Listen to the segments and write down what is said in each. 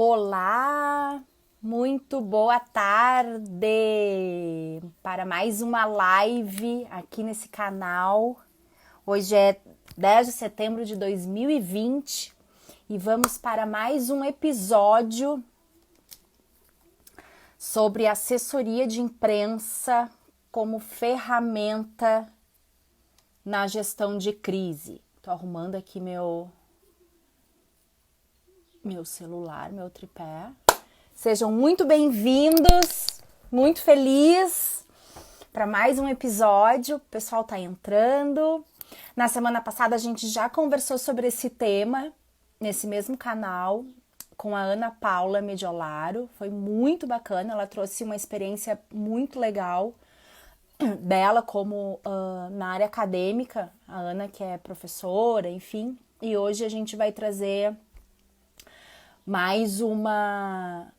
Olá, muito boa tarde para mais uma live aqui nesse canal. Hoje é 10 de setembro de 2020 e vamos para mais um episódio sobre assessoria de imprensa como ferramenta na gestão de crise. Tô arrumando aqui meu celular, meu tripé. Sejam muito bem-vindos, muito feliz para mais um episódio. O pessoal tá entrando. Na semana passada a gente já conversou sobre esse tema nesse mesmo canal com a Ana Paula Mediolaro. Foi muito bacana, ela trouxe uma experiência muito legal dela como na área acadêmica, a Ana que é professora, enfim. E hoje a gente vai trazer mais uma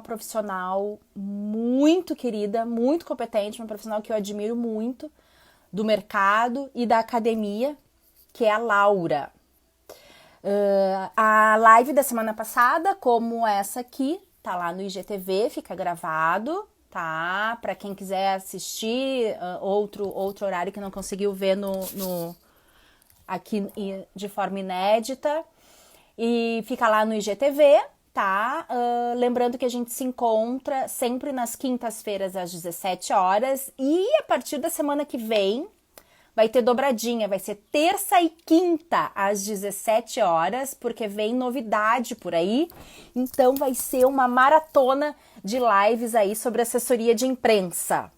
profissional muito querida, muito competente, uma profissional que eu admiro muito do mercado e da academia, que é a Laura. A live da semana passada, como essa aqui, tá lá no IGTV, fica gravado, tá? Para quem quiser assistir outro horário que não conseguiu ver aqui de forma inédita. E fica lá no IGTV, tá? Lembrando que a gente se encontra sempre nas quintas-feiras às 17 horas e a partir da semana que vem vai ter dobradinha, vai ser terça e quinta às 17 horas, porque vem novidade por aí. Então vai ser uma maratona de lives aí sobre assessoria de imprensa.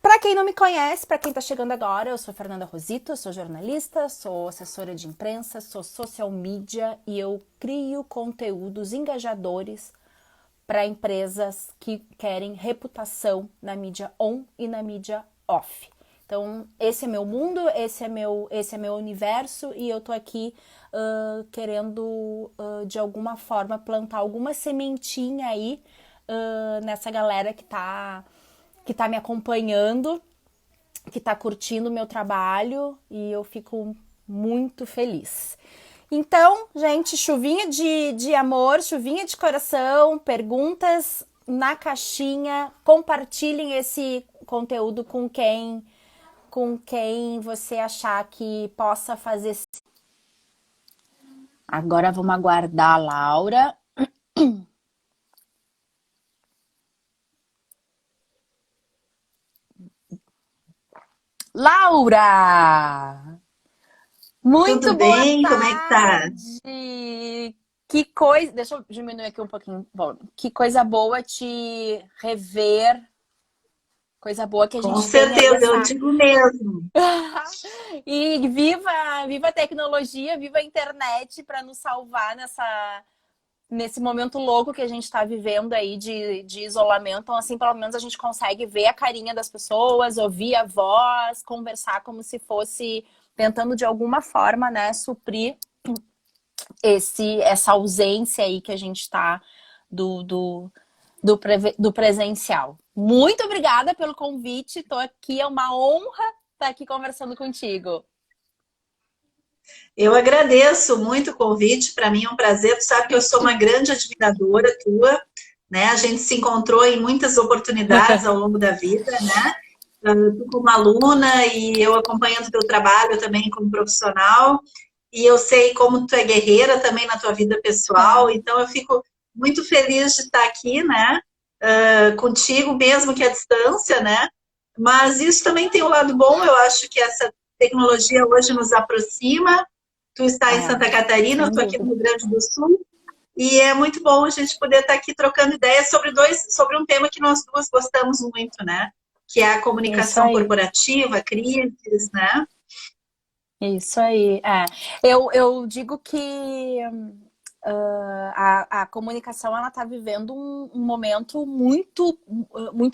Para quem não me conhece, para quem está chegando agora, eu sou Fernanda Rosito, sou jornalista, sou assessora de imprensa, sou social media e eu crio conteúdos engajadores para empresas que querem reputação na mídia on e na mídia off. Então, esse é meu mundo, esse é meu universo e eu tô aqui querendo, de alguma forma, plantar alguma sementinha aí nessa galera que tá me acompanhando, que tá curtindo o meu trabalho e eu fico muito feliz. Então, gente, chuvinha de amor, chuvinha de coração, perguntas na caixinha, compartilhem esse conteúdo com quem você achar que possa fazer. Agora vamos aguardar a Laura. Laura! Muito Tudo boa bem? Como é que tá? tarde! Que coisa. Deixa eu diminuir aqui um pouquinho. Bom, que coisa boa te rever. Coisa boa que a Com gente tem aí certeza, eu essa. digo mesmo. E viva a tecnologia, viva a internet para nos salvar nesse momento louco que a gente está vivendo aí de isolamento. Então, assim, pelo menos a gente consegue ver a carinha das pessoas, ouvir a voz, conversar como se fosse tentando de alguma forma, né, suprir essa ausência aí que a gente está do presencial. Muito obrigada pelo convite. Estou aqui, é uma honra estar aqui conversando contigo. Eu agradeço muito o convite, para mim é um prazer. Tu sabe que eu sou uma grande admiradora tua, né? A gente se encontrou em muitas oportunidades ao longo da vida, né? Tu como aluna e eu acompanhando teu trabalho também como profissional. E eu sei como tu é guerreira também na tua vida pessoal, Ah, então eu fico muito feliz de estar aqui, né? Contigo, mesmo que à distância, né? Mas isso também tem um lado bom, eu acho que essa tecnologia hoje nos aproxima. Tu está em Santa Catarina, eu sem estou aqui no dúvida. Rio Grande do Sul, e é muito bom a gente poder estar aqui trocando ideias sobre um tema que nós duas gostamos muito, né? Que é a Isso comunicação aí. corporativa, crises, né? Isso aí. Eu digo que a comunicação ela está vivendo um momento muito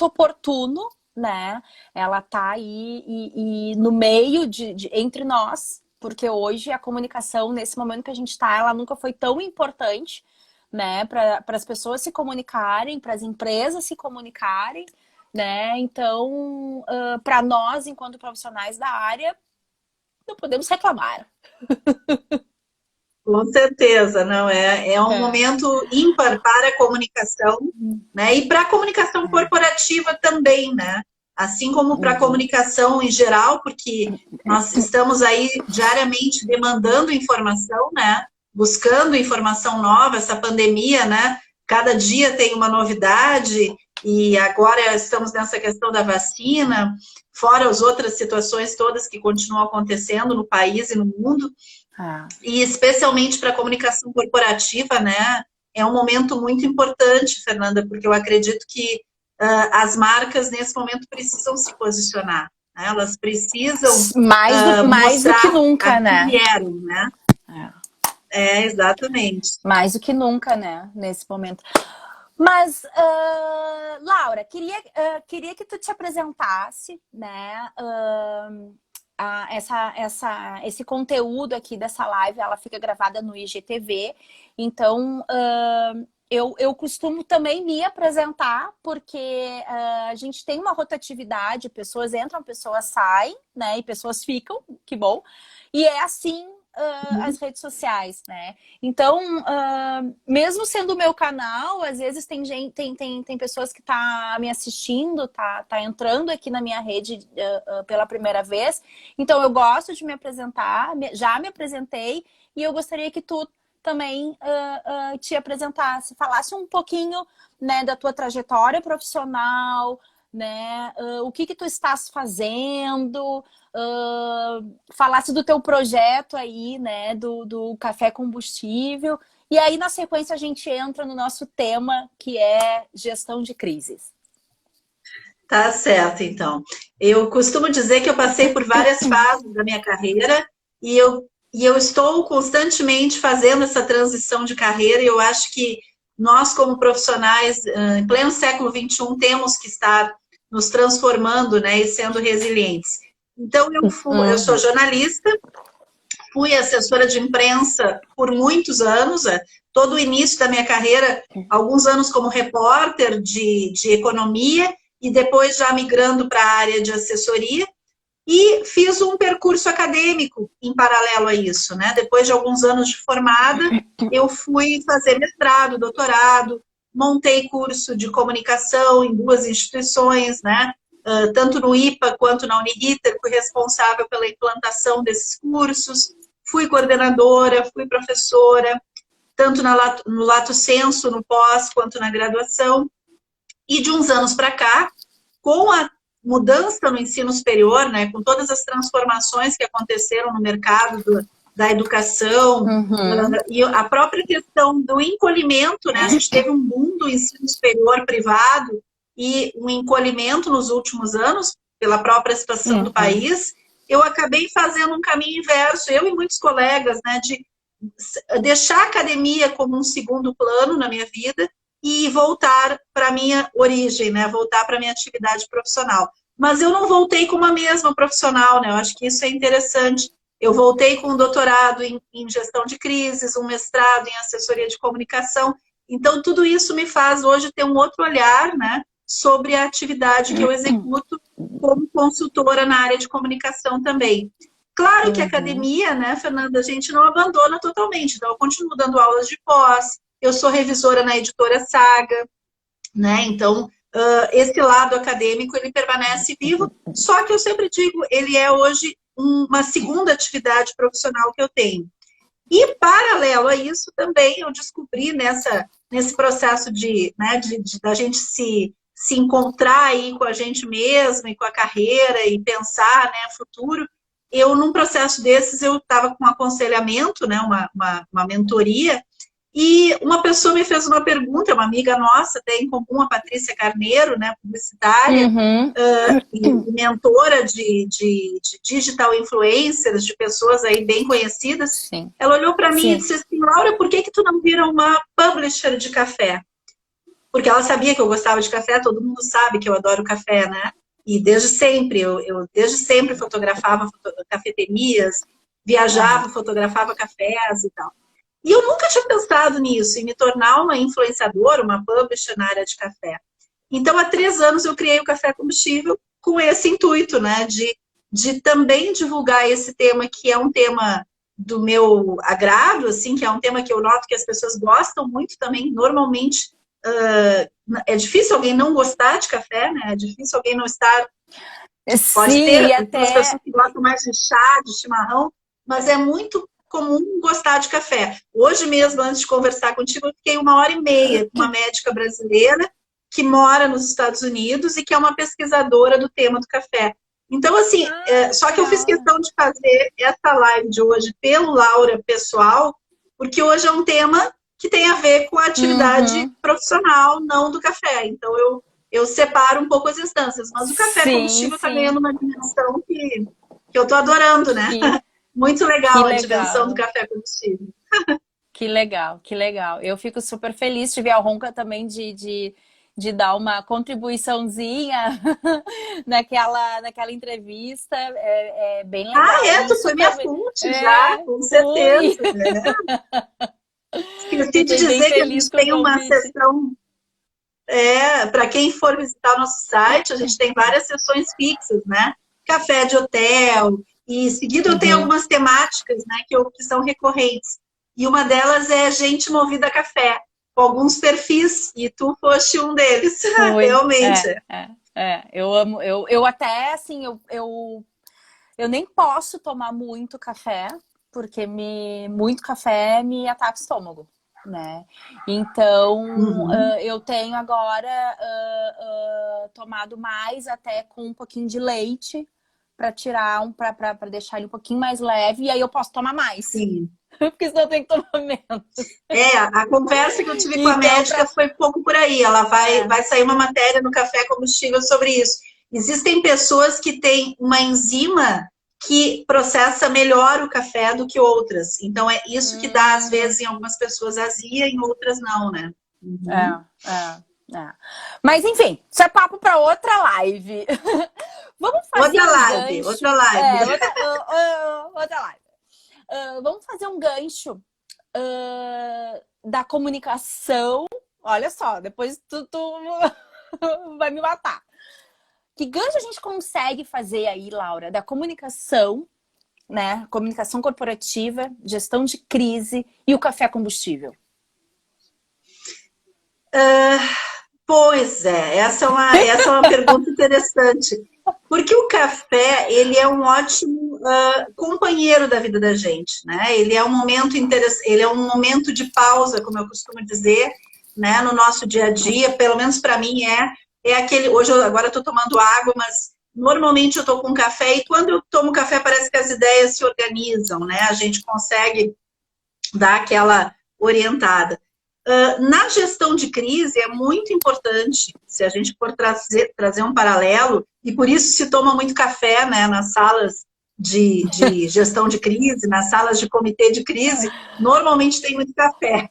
oportuno, né? Ela está aí e no meio entre nós, porque hoje a comunicação, nesse momento que a gente está, ela nunca foi tão importante, né? Para as pessoas se comunicarem, para as empresas se comunicarem, né? Então, para nós, enquanto profissionais da área, não podemos reclamar. Com certeza, não é um momento ímpar para a comunicação, né? E para a comunicação corporativa também, né? Assim como para a comunicação em geral, porque nós estamos aí diariamente demandando informação, né? Buscando informação nova, essa pandemia, né? Cada dia tem uma novidade e agora estamos nessa questão da vacina, fora as outras situações todas que continuam acontecendo no país e no mundo. E especialmente para a comunicação corporativa, né? É um momento muito importante, Fernanda, porque eu acredito que as marcas nesse momento precisam se posicionar, né? Elas precisam mais do que mostrar nunca, a que né? vieram, né? Exatamente. Mais do que nunca, né? Nesse momento. Mas, Laura, queria que tu te apresentasse, né? Esse conteúdo aqui dessa live, ela fica gravada no IGTV. Então, eu costumo também me apresentar, porque a gente tem uma rotatividade, pessoas entram, pessoas saem, né? E pessoas ficam, que bom. E é assim as redes sociais, né? Então, mesmo sendo o meu canal, às vezes tem pessoas que tá me assistindo, tá entrando aqui na minha rede pela primeira vez. Então, eu gosto de me apresentar, já me apresentei, e eu gostaria que tu também te apresentasse, falasse um pouquinho, né, da tua trajetória profissional, né, o que tu estás fazendo, falasse do teu projeto aí, né, do café combustível, e aí na sequência a gente entra no nosso tema, que é gestão de crises. Tá certo, então. Eu costumo dizer que eu passei por várias fases da minha carreira e eu estou constantemente fazendo essa transição de carreira, e eu acho que nós, como profissionais, em pleno século XXI, temos que estar nos transformando, né, e sendo resilientes. Então, eu sou jornalista, fui assessora de imprensa por muitos anos, todo o início da minha carreira, alguns anos como repórter de economia, e depois já migrando para a área de assessoria, e fiz um percurso acadêmico em paralelo a isso, né? Depois de alguns anos de formada, eu fui fazer mestrado, doutorado, montei curso de comunicação em 2 instituições, né? Tanto no IPA quanto na Uniriter, fui responsável pela implantação desses cursos, fui coordenadora, fui professora, tanto no Lato Sensu, no pós, quanto na graduação. E de uns anos para cá, com a mudança no ensino superior, né, com todas as transformações que aconteceram no mercado da educação, e a própria questão do encolhimento, né, a gente teve um boom do ensino superior privado e um encolhimento nos últimos anos, pela própria situação do país, eu acabei fazendo um caminho inverso, eu e muitos colegas, né, de deixar a academia como um segundo plano na minha vida e voltar para a minha origem, né? Voltar para a minha atividade profissional. Mas eu não voltei como a mesma profissional, né? Eu acho que isso é interessante. Eu voltei com um doutorado em gestão de crises, um mestrado em assessoria de comunicação. Então, tudo isso me faz hoje ter um outro olhar, né, sobre a atividade que eu executo como consultora na área de comunicação também. Claro que a academia, né, Fernanda, a gente não abandona totalmente. Então, eu continuo dando aulas de pós, eu sou revisora na editora Saga, né? Então, esse lado acadêmico, ele permanece vivo, só que eu sempre digo, ele é hoje uma segunda atividade profissional que eu tenho. E, paralelo a isso, também eu descobri nesse processo da gente se encontrar aí com a gente mesmo e com a carreira e pensar, né, futuro. Eu, num processo desses, eu estava com um aconselhamento, né, uma mentoria, e uma pessoa me fez uma pergunta, uma amiga nossa, até em comum, a Patrícia Carneiro, né, publicitária, e mentora de digital influencers, de pessoas aí bem conhecidas. Sim. Ela olhou para mim e disse assim, Laura, por que tu não vira uma publisher de café? Porque ela sabia que eu gostava de café, todo mundo sabe que eu adoro café, né? E desde sempre, eu desde sempre fotografava cafeterias, viajava, fotografava cafés e tal. E eu nunca tinha pensado nisso, em me tornar uma influenciadora, uma publisher na área de café. Então, há 3 anos eu criei o Café Combustível com esse intuito, né? De também divulgar esse tema, que é um tema do meu agrado, assim, que é um tema que eu noto que as pessoas gostam muito também, normalmente é difícil alguém não gostar de café, né? É difícil alguém não estar. Pode Sim, ter e aquelas pessoas até. que gostam mais de chá, de chimarrão, mas é muito comum gostar de café. Hoje mesmo, antes de conversar contigo, eu fiquei 1h30 com uma médica brasileira que mora nos Estados Unidos e que é uma pesquisadora do tema do café. Então, assim, Ah, só que eu fiz legal. questão de fazer essa live de hoje pelo Laura pessoal, porque hoje é um tema que tem a ver com a atividade Uhum. profissional, não do café. Então, eu separo um pouco as instâncias, mas o café Sim, combustível está sim. ganhando uma dimensão que eu estou adorando, né? Que, Muito que legal a dimensão do legal. café combustível. Que legal, que legal. Eu fico super feliz de ver a Ronca também de dar uma contribuiçãozinha naquela entrevista. É bem Ah, legal. é? E Tu isso foi minha também. fonte já, com Fui. certeza. Né? Esqueci de Fiquei bem dizer que a feliz gente com o tem uma convite. sessão, para quem for visitar o nosso site, a gente tem várias sessões fixas, né? Café de hotel, e seguido eu tenho Uhum. algumas temáticas, né, que são recorrentes. E uma delas é gente movida a café, com alguns perfis, e tu foste um deles, Fui. realmente. Eu amo. Eu até, assim, eu nem posso tomar muito café, porque muito café me ataca o estômago, né? Então, Uhum. eu tenho agora tomado mais até com um pouquinho de leite para tirar para deixar ele um pouquinho mais leve e aí eu posso tomar mais, Sim. porque senão eu tenho que tomar menos. A conversa que eu tive com a Então, médica para foi um pouco por aí. Ela é, vai sair uma matéria no Café Combustível sobre isso. Existem pessoas que têm uma enzima que processa melhor o café do que outras. Então, é isso que dá, às uhum, vezes, em algumas pessoas azia, em outras não, né? Uhum. é, é. Mas enfim, isso é papo para outra live. Vamos fazer Outra um live, outra gancho. live. Outra live. Vamos fazer um gancho da comunicação. Olha só, depois tu vai me matar. Que gancho a gente consegue fazer aí, Laura, da comunicação, né? Comunicação corporativa, gestão de crise e o café combustível? Pois é, essa é uma pergunta interessante. Porque o café, ele é um ótimo companheiro da vida da gente, né? Ele é um momento ele é um momento de pausa, como eu costumo dizer, né? No nosso dia a dia, pelo menos para mim é aquele. Hoje agora estou tomando água, mas normalmente eu estou com café e quando eu tomo café parece que as ideias se organizam, né? A gente consegue dar aquela orientada. Na gestão de crise é muito importante, se a gente for trazer um paralelo, e por isso se toma muito café, né, nas salas de gestão de crise, nas salas de comitê de crise, normalmente tem muito café,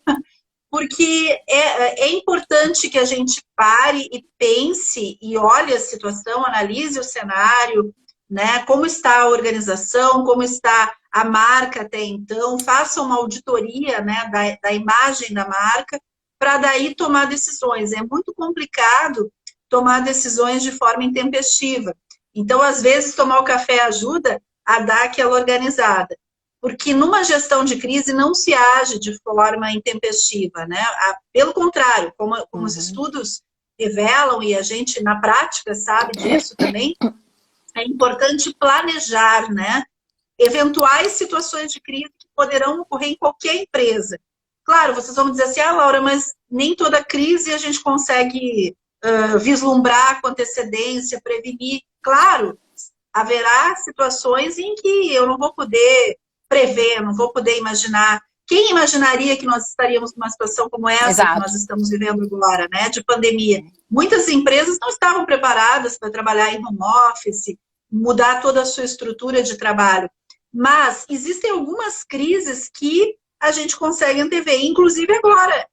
porque é importante que a gente pare e pense e olhe a situação, analise o cenário, né? Como está a organização, como está a marca até então, faça uma auditoria, né, da imagem da marca, para daí tomar decisões. É muito complicado tomar decisões de forma intempestiva. Então, às vezes, tomar o café ajuda a dar aquela organizada. Porque numa gestão de crise não se age de forma intempestiva, né? Pelo contrário, como os Uhum. estudos revelam, e a gente na prática sabe disso também, é importante planejar, né? Eventuais situações de crise que poderão ocorrer em qualquer empresa. Claro, vocês vão dizer assim, Laura, mas nem toda crise a gente consegue vislumbrar com antecedência, prevenir. Claro, haverá situações em que eu não vou poder prever, não vou poder imaginar. Quem imaginaria que nós estaríamos numa situação como essa que nós Exato. estamos vivendo agora, né, de pandemia? Muitas empresas não estavam preparadas para trabalhar em home office, mudar toda a sua estrutura de trabalho. Mas existem algumas crises que a gente consegue antever, inclusive agora.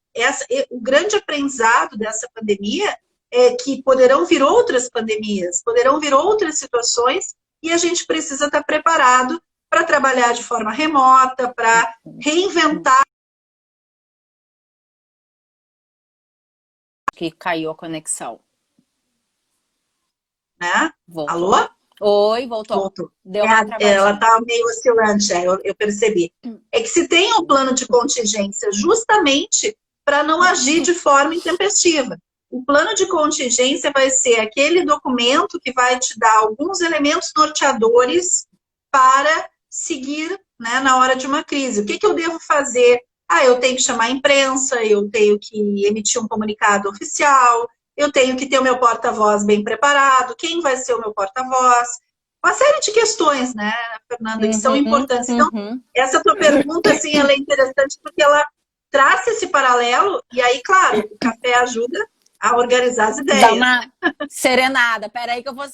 O grande aprendizado dessa pandemia é que poderão vir outras pandemias, poderão vir outras situações e a gente precisa estar preparado para trabalhar de forma remota, para reinventar. Que caiu a conexão. Né? Voltou. Alô? Oi, voltou. Voltou. Deu uma Ela travadinha. está meio oscilante, eu percebi. É que se tem um plano de contingência justamente para não agir de forma intempestiva. O plano de contingência vai ser aquele documento que vai te dar alguns elementos norteadores para seguir, né, na hora de uma crise. O que, que eu devo fazer? Ah, eu tenho que chamar a imprensa, eu tenho que emitir um comunicado oficial, eu tenho que ter o meu porta-voz bem preparado, quem vai ser o meu porta-voz? Uma série de questões, né, Fernanda, que são Uhum, importantes. Então, uhum. essa tua pergunta, assim, ela é interessante porque ela traça esse paralelo e aí, claro, o café ajuda a organizar as Dá ideias. uma serenada. Peraí que eu vou...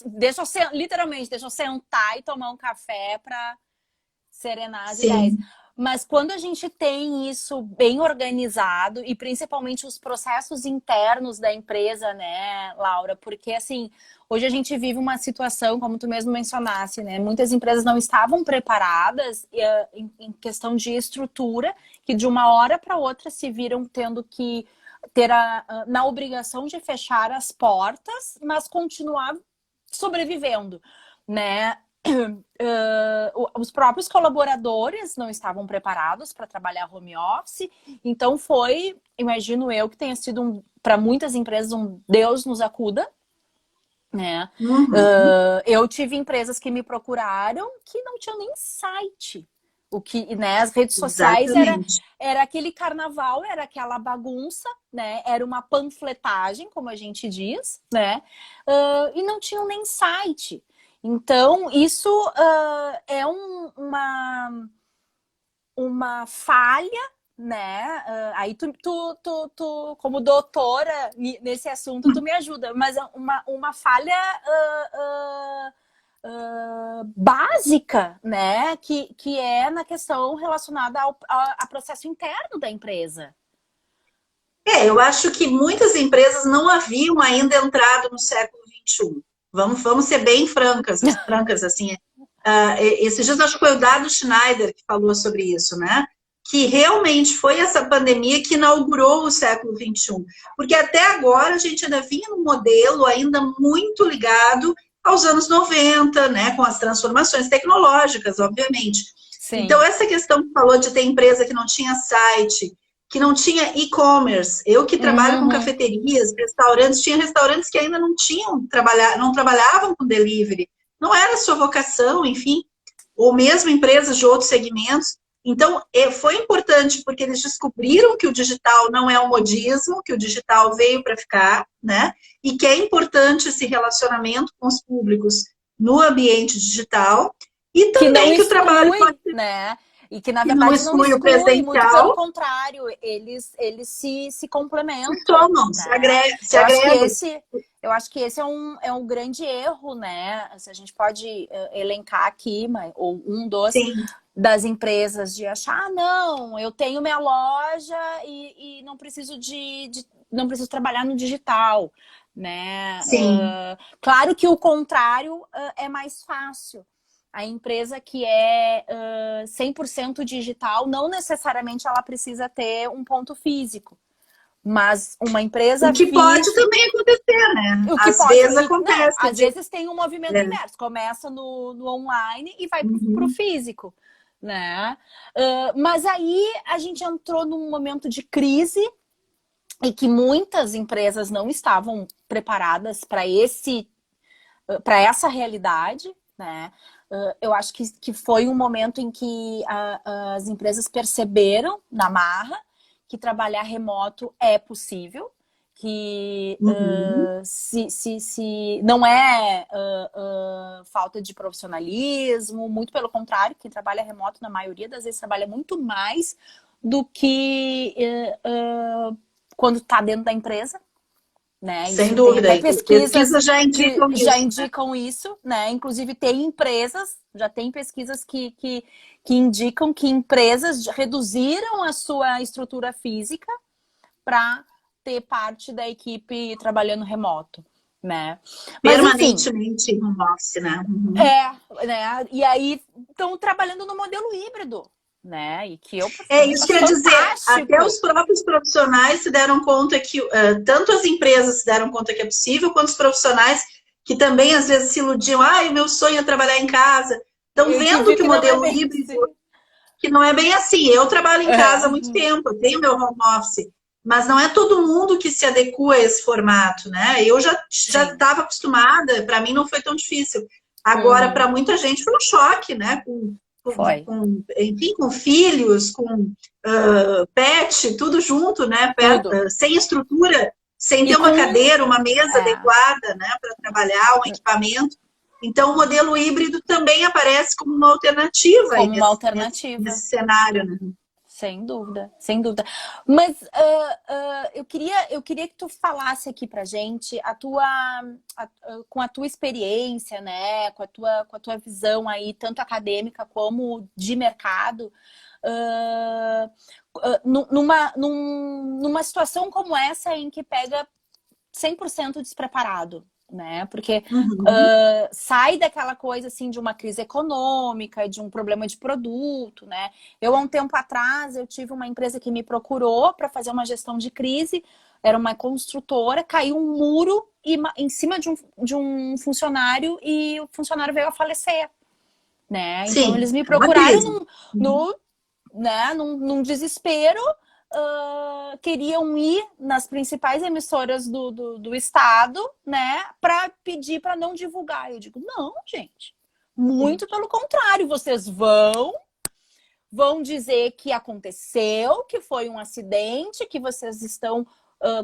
literalmente, deixa eu sentar e tomar um café para serenar as ideias. Sim. Mas quando a gente tem isso bem organizado e principalmente os processos internos da empresa, né, Laura? Porque assim, hoje a gente vive uma situação, como tu mesmo mencionaste, né? Muitas empresas não estavam preparadas em questão de estrutura, que de uma hora para outra se viram tendo que ter na obrigação de fechar as portas, mas continuar sobrevivendo, né? Os próprios colaboradores não estavam preparados para trabalhar home office, então foi, imagino eu, que tenha sido para muitas empresas um Deus nos acuda, né? Uhum. Eu tive empresas que me procuraram que não tinham nem site. O que, né, as redes sociais Exatamente. era aquele carnaval, era aquela bagunça, né? Era uma panfletagem, como a gente diz, né? E não tinham nem site. Então, isso é uma falha, né? Aí tu, como doutora nesse assunto, tu me ajuda, mas é uma falha básica, né? Que é na questão relacionada ao processo interno da empresa. Eu acho que muitas empresas não haviam ainda entrado no século XXI. Vamos ser bem francas assim. Esses dias acho que foi o Dado Schneider que falou sobre isso, né? Que realmente foi essa pandemia que inaugurou o século XXI. Porque até agora a gente ainda vinha num modelo ainda muito ligado aos anos 90, né? Com as transformações tecnológicas, obviamente. Sim. Então, essa questão que falou de ter empresa que não tinha site, que não tinha e-commerce. Eu que trabalho com Uhum. cafeterias, restaurantes, tinha restaurantes que ainda não trabalhavam com delivery. Não era sua vocação, enfim, ou mesmo empresas de outros segmentos. Então, foi importante porque eles descobriram que o digital não é um modismo, que o digital veio para ficar, né? E que é importante esse relacionamento com os públicos no ambiente digital e Que não também que o trabalho exclui, pode ser né? E que, na que não verdade, não exclui o exclui, muito pelo presencial, contrário, eles se se complementam, somam, né? se agregam. Eu acho que esse é um grande erro, né? Se a gente pode elencar aqui, ou um dos Sim, das empresas de achar, não, eu tenho minha loja e não preciso não preciso trabalhar no digital, né? sim. Claro que o contrário é mais fácil. A empresa que é 100% digital, não necessariamente ela precisa ter um ponto físico. Mas uma O empresa que pode física, também acontecer, né? o que Às pode. vezes Não, acontece às de. vezes tem um movimento É, inverso. Começa no online e vai para o uhum, físico. Né? Mas aí a gente entrou num momento de crise e que muitas empresas não estavam preparadas para essa realidade, né? Eu acho que foi um momento em que as empresas perceberam na marra que trabalhar remoto é possível, que uhum. se não é falta de profissionalismo, muito pelo contrário, quem trabalha remoto na maioria das vezes trabalha muito mais do que quando está dentro da empresa, né? Sem Isso tem dúvida. até E pesquisas pesquisas já que indicam já isso, né? indicam isso, né? Inclusive tem empresas, já tem pesquisas que indicam que empresas reduziram a sua estrutura física para ter parte da equipe trabalhando remoto, né? Mas enfim, Permanentemente em home office, né? Uhum. né? E aí estão trabalhando no modelo híbrido, né? E que eu É particularmente isso, acho quer dizer, até fantástico. os próprios profissionais se deram conta que, tanto as empresas se deram conta que é possível, quanto os profissionais, que também às vezes se iludiam, o meu sonho é trabalhar em casa. Estão vendo que o modelo híbrido, que não é bem assim. Eu trabalho em casa há muito tempo, eu tenho meu home office, mas não é todo mundo que se adequa a esse formato, né? Eu já estava acostumada, para mim não foi tão difícil. Agora, para muita gente foi um choque, né? Enfim, com filhos, com pet, tudo junto, né? Sem estrutura, sem ter uma cadeira, uma mesa adequada, né? Para trabalhar, um equipamento. Então, o modelo híbrido também aparece como uma alternativa. Como uma alternativa. Nesse cenário, né? Sem dúvida, sem dúvida. Mas eu queria que tu falasse aqui pra gente com a tua experiência, né? Com a tua visão aí, tanto acadêmica como de mercado, numa situação como essa em que pega 100% despreparado, né? Porque sai daquela coisa assim de uma crise econômica, de um problema de produto, né? Eu, há um tempo atrás, eu tive uma empresa que me procurou para fazer uma gestão de crise, era uma construtora, caiu um muro em cima de um funcionário e o funcionário veio a falecer, né? Sim, então eles me procuraram num desespero. Queriam ir nas principais emissoras do estado, né, para pedir para não divulgar. Eu digo, não, gente, muito pelo contrário, vocês vão dizer que aconteceu, que foi um acidente, que vocês estão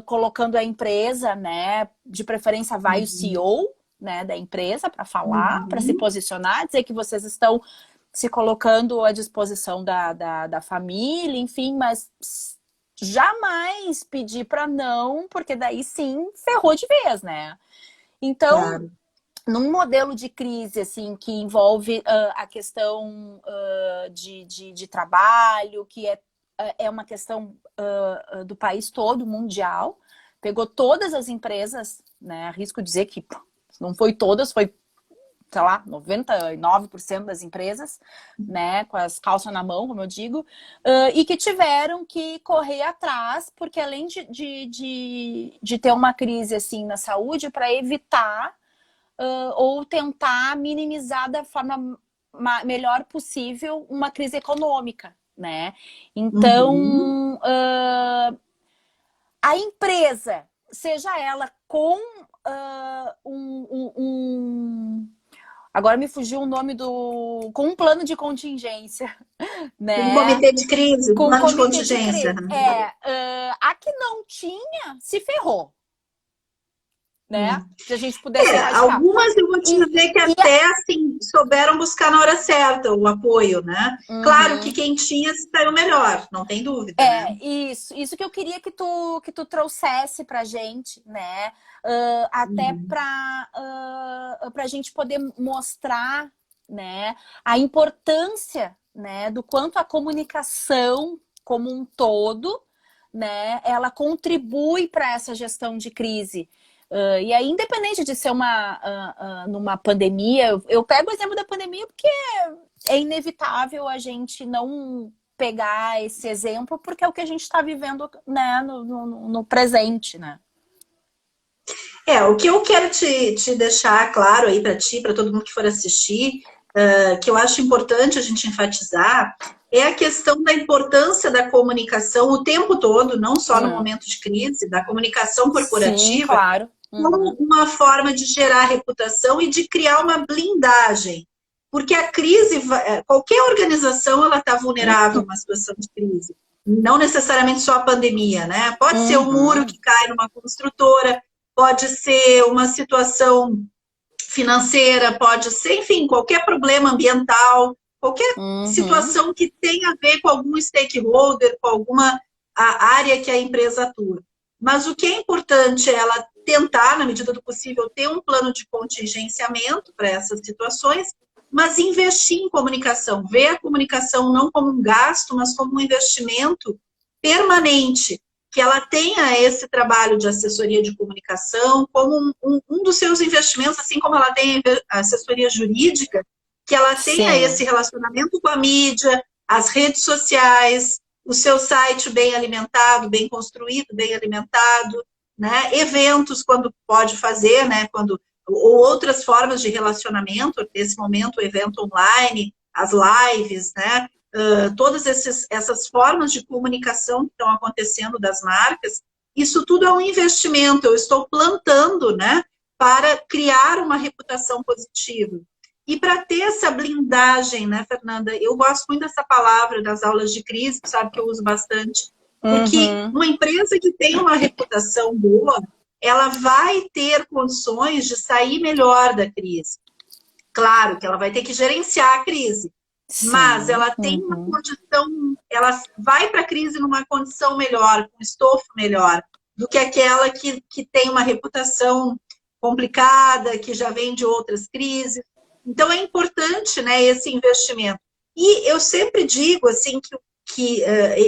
colocando a empresa, né, de preferência vai o CEO, né, da empresa para falar, para se posicionar, dizer que vocês estão se colocando à disposição da família, enfim, mas jamais pedir para não, porque daí sim ferrou de vez, né? Então, num modelo de crise assim que envolve a questão de trabalho, que é uma questão do país todo, mundial, pegou todas as empresas, né? Arrisco dizer que não foi todas, foi, sei lá, 99% das empresas, né, com as calças na mão, como eu digo, e que tiveram que correr atrás, porque além de ter uma crise assim na saúde, para evitar ou tentar minimizar da forma melhor possível uma crise econômica, né? Então, a empresa, seja ela com agora me fugiu o nome com um plano de contingência, né? Um comitê de crise, com plano de comitê contingência. De crise. A que não tinha, se ferrou. Né? Se a gente pudesse erradicar. Algumas eu vou te dizer que até assim, souberam buscar na hora certa o apoio, né? Claro que quem tinha saiu melhor, não tem dúvida. Né? Isso que eu queria que tu trouxesse pra gente, né? Até pra gente poder mostrar, né, a importância, né, do quanto a comunicação como um todo, né, ela contribui para essa gestão de crise. E aí, independente de ser numa pandemia, eu pego o exemplo da pandemia porque é inevitável a gente não pegar esse exemplo, porque é o que a gente está vivendo, né, no presente, né? O que eu quero te deixar claro aí para ti, para todo mundo que for assistir, que eu acho importante a gente enfatizar, é a questão da importância da comunicação o tempo todo, não só no momento de crise, da comunicação corporativa. Sim, claro. Como uma forma de gerar reputação e de criar uma blindagem. Porque a crise, qualquer organização, ela está vulnerável a uma situação de crise. Não necessariamente só a pandemia, né? Pode ser um muro que cai numa construtora, pode ser uma situação financeira, pode ser, enfim, qualquer problema ambiental, qualquer situação que tenha a ver com algum stakeholder, com alguma área que a empresa atua. Mas o que é importante é ela tentar, na medida do possível, ter um plano de contingenciamento para essas situações, mas investir em comunicação, ver a comunicação não como um gasto, mas como um investimento permanente, que ela tenha esse trabalho de assessoria de comunicação como um dos seus investimentos, assim como ela tem a assessoria jurídica, que ela tenha esse relacionamento com a mídia, as redes sociais, o seu site bem alimentado, bem construído, bem alimentado, né? Eventos, quando pode fazer, né? Quando ou outras formas de relacionamento, nesse momento o evento online, as lives, né? Todas essas formas de comunicação que estão acontecendo das marcas, isso tudo é um investimento, eu estou plantando, né, para criar uma reputação positiva. E para ter essa blindagem, né, Fernanda, eu gosto muito dessa palavra das aulas de crise, sabe que eu uso bastante, porque uma empresa que tem uma reputação boa, ela vai ter condições de sair melhor da crise. Claro que ela vai ter que gerenciar a crise, mas ela tem uma condição, ela vai para a crise numa condição melhor, com estofo melhor, do que aquela que tem uma reputação complicada, que já vem de outras crises. Então, é importante, né, esse investimento. E eu sempre digo, assim, que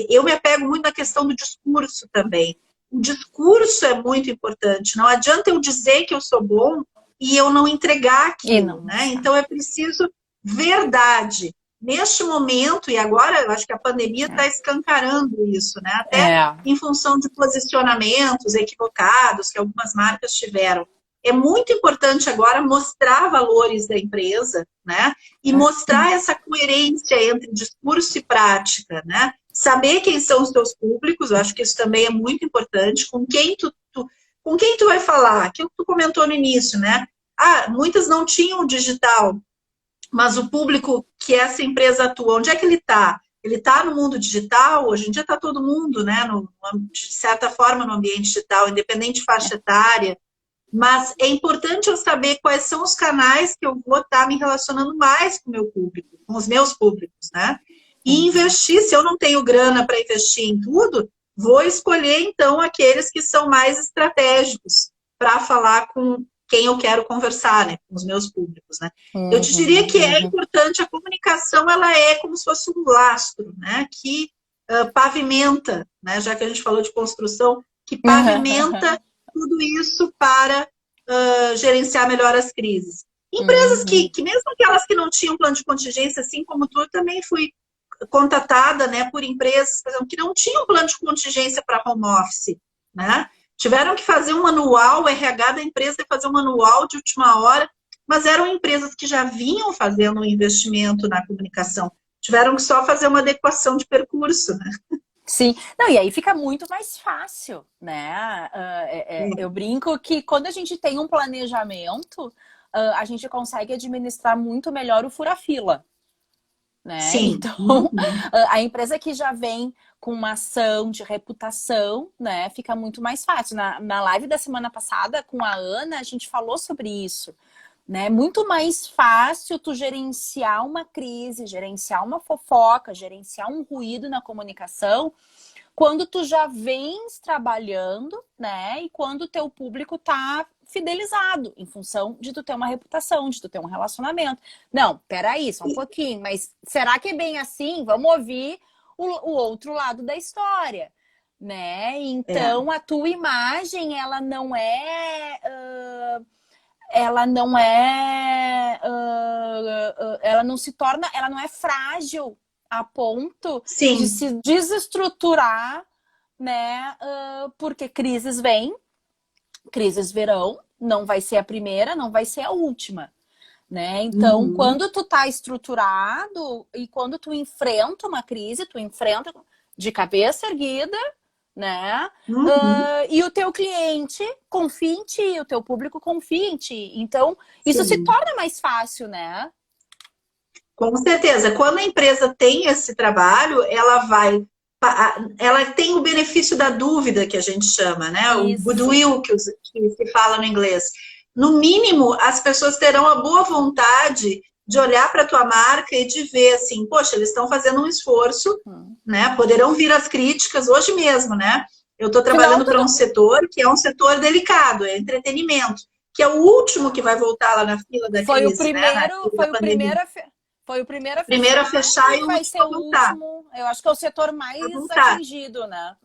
eu me apego muito na questão do discurso também. O discurso é muito importante. Não adianta eu dizer que eu sou bom e eu não entregar aquilo, né? Então, é preciso verdade. Neste momento, e agora eu acho que a pandemia está escancarando isso, né? Até em função de posicionamentos equivocados que algumas marcas tiveram. É muito importante agora mostrar valores da empresa, né? E mostrar essa coerência entre discurso e prática, né? Saber quem são os teus públicos, eu acho que isso também é muito importante, com quem tu vai falar, aquilo que tu comentou no início, né? Muitas não tinham digital, mas o público que essa empresa atua, onde é que ele está? Ele está no mundo digital? Hoje em dia está todo mundo, né? De certa forma, no ambiente digital, independente de faixa etária. Mas é importante eu saber quais são os canais que eu vou estar me relacionando mais com o meu público, com os meus públicos, né? E investir, se eu não tenho grana para investir em tudo, vou escolher, então, aqueles que são mais estratégicos para falar com quem eu quero conversar, né? Com os meus públicos, né? Eu te diria que é importante, a comunicação, ela é como se fosse um lastro, né? Que pavimenta, né? Já que a gente falou de construção, que pavimenta tudo isso para gerenciar melhor as crises. Empresas que mesmo aquelas que não tinham plano de contingência, assim como tu, eu também fui contatada, né, por empresas, por exemplo, que não tinham plano de contingência para home office, né? Tiveram que fazer um manual, o RH da empresa ia fazer um manual de última hora, mas eram empresas que já vinham fazendo um investimento na comunicação. Tiveram que só fazer uma adequação de percurso, né? Sim, não, e aí fica muito mais fácil, né? Eu brinco que quando a gente tem um planejamento, a gente consegue administrar muito melhor o fura-fila, né? Sim. Então, a empresa que já vem com uma ação de reputação, né, fica muito mais fácil. Na live da semana passada com a Ana, a gente falou sobre isso. Né? Muito mais fácil tu gerenciar uma crise, gerenciar uma fofoca, gerenciar um ruído na comunicação, quando tu já vens trabalhando, né? E quando o teu público tá fidelizado, em função de tu ter uma reputação, de tu ter um relacionamento. Não, peraí, só um pouquinho, mas será que é bem assim? Vamos ouvir o outro lado da história, né? Então, a tua imagem, ela não é... ela não é... ela não se torna... Ela não é frágil a ponto de se desestruturar, né? Porque crises vêm, crises virão, não vai ser a primeira, não vai ser a última, né? Então, quando tu tá estruturado e quando tu enfrenta uma crise, tu enfrenta de cabeça erguida, né? E o teu cliente confia em ti, o teu público confia em ti. Então, isso se torna mais fácil, né? Com certeza. Quando a empresa tem esse trabalho, ela tem o benefício da dúvida, que a gente chama, né? Isso. O goodwill, que se fala no inglês. No mínimo, as pessoas terão a boa vontade de olhar para a tua marca e de ver assim, poxa, eles estão fazendo um esforço, né? Poderão vir as críticas hoje mesmo, né? Eu estou trabalhando para um setor que é um setor delicado, é entretenimento, que é o último que vai voltar lá na fila da crise, Foi o primeiro a fechar e o vai ser o último. Eu acho que é o setor mais atingido, né?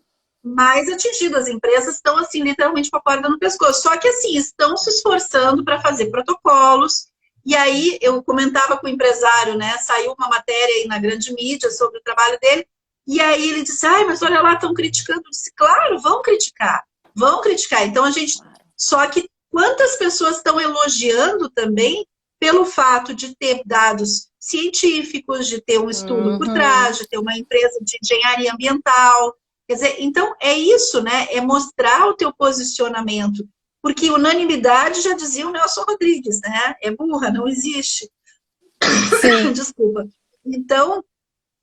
Mais atingido. As empresas estão, assim, literalmente com a corda no pescoço. Só que, assim, estão se esforçando para fazer protocolos. E aí, eu comentava com o empresário, né? Saiu uma matéria aí na grande mídia sobre o trabalho dele. E aí ele disse, mas olha lá, estão criticando. Eu disse, claro, vão criticar. Vão criticar. Então, a gente... Só que Quantas pessoas estão elogiando também pelo fato de ter dados científicos, de ter um estudo por Uhum. trás, de ter uma empresa de engenharia ambiental. Quer dizer, então é isso, né? É mostrar o teu posicionamento. Porque unanimidade, já dizia o Nelson Rodrigues, né? É burra, não existe. Sim. Desculpa. Então,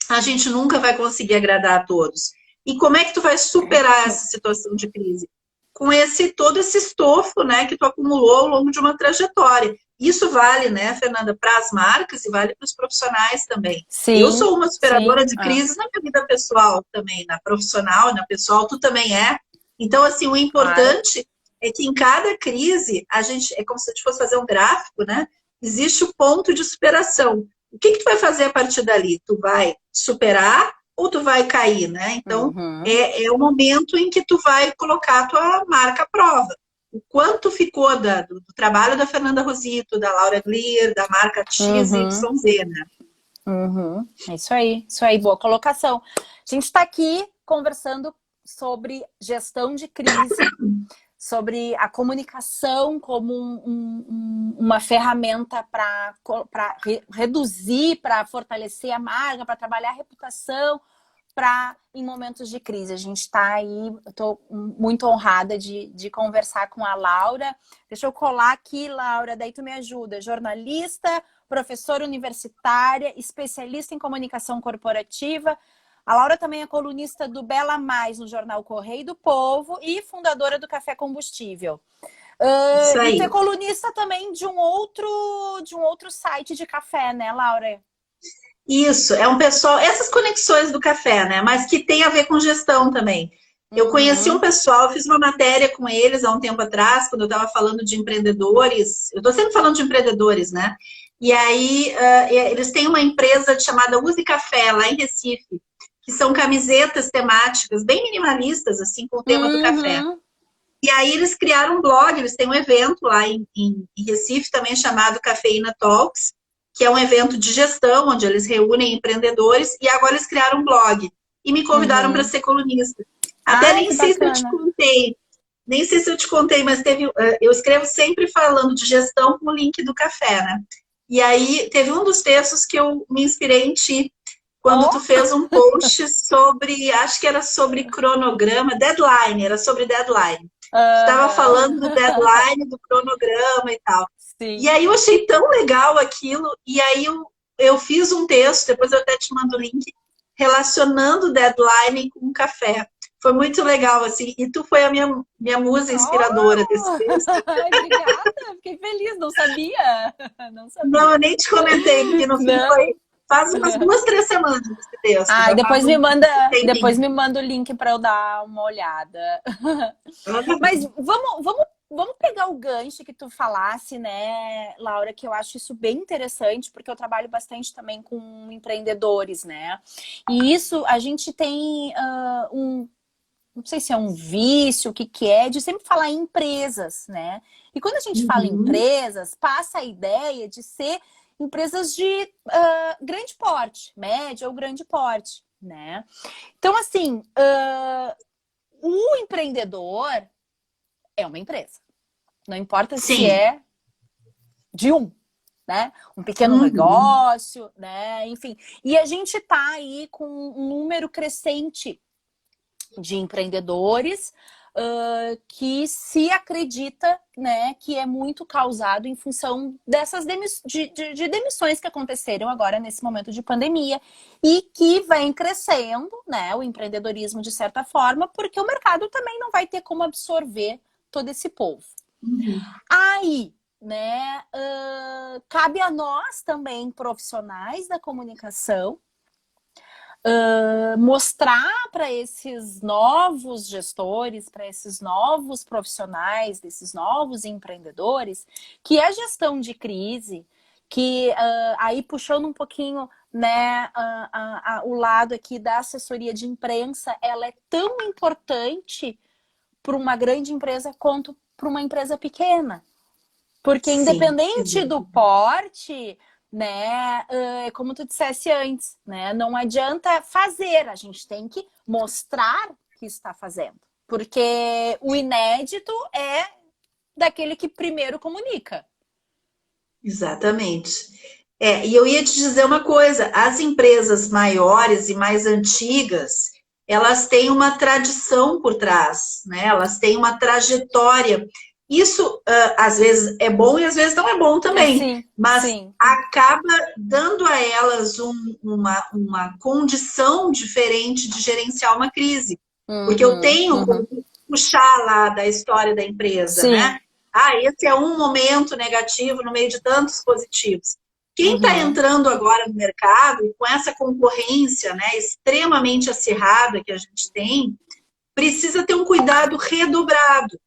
a gente nunca vai conseguir agradar a todos. E como é que tu vai superar essa situação de crise? Com todo esse estofo, né, que tu acumulou ao longo de uma trajetória. Isso vale, né, Fernanda, para as marcas e vale para os profissionais também. Eu Sim, sou uma superadora sim. de Ah, crises na minha vida pessoal também, na profissional, na pessoal, tu também é. Então, assim, o claro. importante é que em cada crise, a gente, é como se a gente fosse fazer um gráfico, né? Existe o ponto de superação. O que tu vai fazer a partir dali? Tu vai superar ou tu vai cair, né? Então, Uhum. é o momento em que tu vai colocar a tua marca à prova. O quanto ficou do trabalho da Fernanda Rosito, da Laura Glier, da marca Uhum. XYZ, né? Uhum. É isso aí, boa colocação. A gente está aqui conversando sobre gestão de crise, sobre a comunicação como uma ferramenta para reduzir, para fortalecer a marca, para trabalhar a reputação, para em momentos de crise. A gente está aí, eu estou muito honrada de conversar com a Laura. Deixa eu colar aqui, Laura, daí tu me ajuda. Jornalista, professora universitária, especialista em comunicação corporativa. A Laura também é colunista do Bela Mais no jornal Correio do Povo e fundadora do Café Combustível. Isso E tu é aí. colunista também de um outro site de café, né, Laura? Isso, é um pessoal, essas conexões do café, né? Mas que tem a ver com gestão também. Eu conheci um Uhum. pessoal, fiz uma matéria com eles há um tempo atrás, quando eu estava falando de empreendedores. Eu estou sempre falando de empreendedores, né? E aí, eles têm uma empresa chamada Use Café, lá em Recife, que são camisetas temáticas, bem minimalistas, assim, com o tema do café. Uhum. E aí, eles criaram um blog, eles têm um evento lá em Recife, também chamado Cafeína Talks, que é um evento de gestão, onde eles reúnem empreendedores, e agora eles criaram um blog. E me convidaram para Uhum. ser colunista. Até Ai, nem que sei se eu te bacana. contei, nem sei se eu te contei, mas eu escrevo sempre falando de gestão com o link do café, né? E aí teve um dos textos que eu me inspirei em ti, quando tu Oh! fez um post sobre, acho que era sobre cronograma, deadline, era sobre deadline. Tu estava falando do Uhum. deadline, do cronograma e tal. E Sim. aí eu achei tão legal aquilo, e aí eu fiz um texto, depois eu até te mando o link, relacionando o deadline com o café. Foi muito legal, assim, e tu foi a minha musa inspiradora desse Oh! texto. Ai, obrigada, fiquei feliz, não sabia. Não Não, eu sabia. nem te comentei, porque no fim Não. foi, faz umas 2, 3 semanas esse texto, Ai, já faz um depois tempinho. me manda o link para eu dar uma olhada. Mas vamos pegar o gancho que tu falasse, né, Laura, que eu acho isso bem interessante, porque eu trabalho bastante também com empreendedores, né? E isso a gente tem não sei se é um vício, o que que é, de sempre falar em empresas, né? E quando a gente fala em Uhum. empresas, passa a ideia de ser empresas de grande porte, médio ou grande porte, né? Então, assim, o empreendedor é uma empresa. Não importa se Sim. é de né? Um pequeno Uhum. negócio, né? Enfim. E a gente está aí com um número crescente de empreendedores que se acredita, né, que é muito causado em função dessas de demissões que aconteceram agora nesse momento de pandemia e que vem crescendo, né, o empreendedorismo de certa forma, porque o mercado também não vai ter como absorver todo esse povo. Uhum. Aí, né, cabe a nós também, profissionais da comunicação, mostrar para esses novos gestores, para esses novos profissionais, desses novos empreendedores, que a gestão de crise, que aí puxando um pouquinho, né, o lado aqui da assessoria de imprensa, ela é tão importante para uma grande empresa quanto para uma empresa pequena. Porque Sim, independente do exato. porte, né, como tu dissesse antes, né, não adianta fazer, a gente tem que mostrar que está fazendo. Porque o inédito é daquele que primeiro comunica. Exatamente. E eu ia te dizer uma coisa, as empresas maiores e mais antigas, elas têm uma tradição por trás, né? Elas têm uma trajetória. Isso, às vezes, é bom e às vezes não é bom também, Sim, mas sim. acaba dando a elas uma condição diferente de gerenciar uma crise. Porque eu tenho como puxar lá da história da empresa, Sim. né? Esse é um momento negativo no meio de tantos positivos. Quem está entrando agora no mercado, e com essa concorrência, né, extremamente acirrada que a gente tem, precisa ter um cuidado redobrado,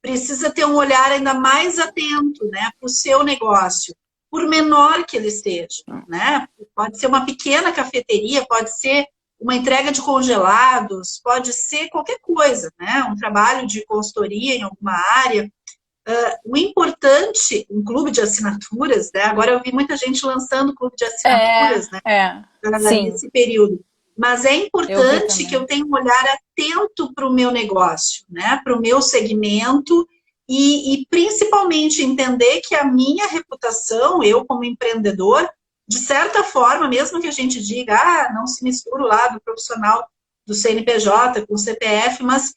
precisa ter um olhar ainda mais atento, né, para o seu negócio, por menor que ele seja. Né? Pode ser uma pequena cafeteria, pode ser uma entrega de congelados, pode ser qualquer coisa, né? Um trabalho de consultoria em alguma área. O importante, um clube de assinaturas, né? Agora eu vi muita gente lançando clube de assinaturas, né? Sim. Nesse período. Mas é importante que eu tenha um olhar atento para o meu negócio, né? Para o meu segmento e principalmente entender que a minha reputação, eu como empreendedor, de certa forma, mesmo que a gente diga, não se mistura o lado profissional do CNPJ com o CPF, mas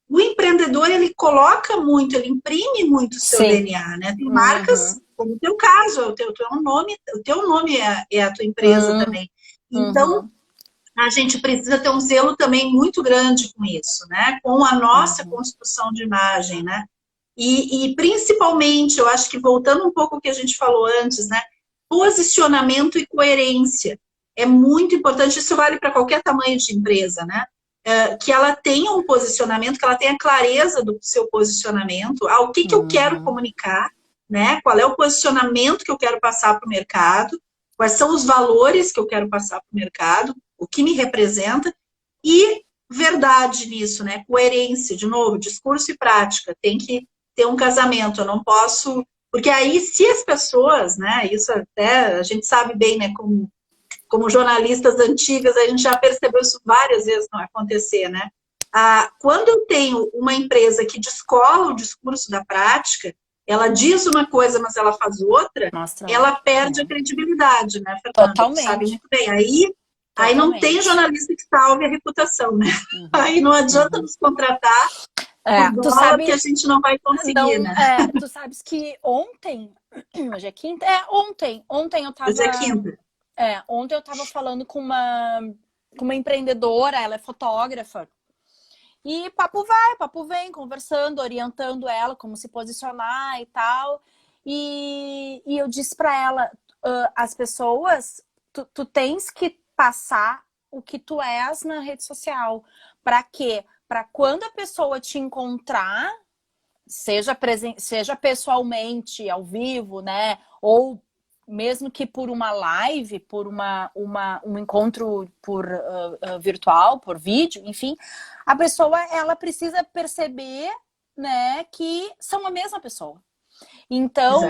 o empreendedor, ele coloca muito, ele imprime muito o seu DNA, né? Tem marcas, como o teu caso, o teu nome é a tua empresa também. Então, a gente precisa ter um zelo também muito grande com isso, né? Com a nossa construção de imagem, né? E principalmente, eu acho que voltando um pouco ao que a gente falou antes, né? Posicionamento e coerência. É muito importante, isso vale para qualquer tamanho de empresa, né? Que ela tenha um posicionamento, que ela tenha clareza do seu posicionamento, o que eu quero comunicar, né? Qual é o posicionamento que eu quero passar para o mercado, quais são os valores que eu quero passar para o mercado, o que me representa, e verdade nisso, né? Coerência, de novo, discurso e prática, tem que ter um casamento, eu não posso... Porque aí, se as pessoas, né? Isso até a gente sabe bem, né? Como jornalistas antigas, a gente já percebeu isso várias vezes não acontecer, né? Quando eu tenho uma empresa que descola o discurso da prática, ela diz uma coisa, mas ela faz outra, ela perde a credibilidade, né, Fernanda? Totalmente. Tu sabe muito bem. Aí não tem jornalista que salve a reputação, né? Aí não adianta nos contratar por dólar que a gente não vai conseguir, né? Tu sabes que ontem, hoje é quinta? Ontem eu tava... Hoje é quinta. Ontem eu estava falando com uma empreendedora, ela é fotógrafa, e papo vai, papo vem, conversando, orientando ela como se posicionar e tal, e eu disse para ela, as pessoas, tu tens que passar o que tu és na rede social, para quê? Para quando a pessoa te encontrar, seja pessoalmente, ao vivo, né, ou mesmo que por uma live, por um encontro virtual, por vídeo, enfim, a pessoa, ela precisa perceber, né, que são a mesma pessoa. Então,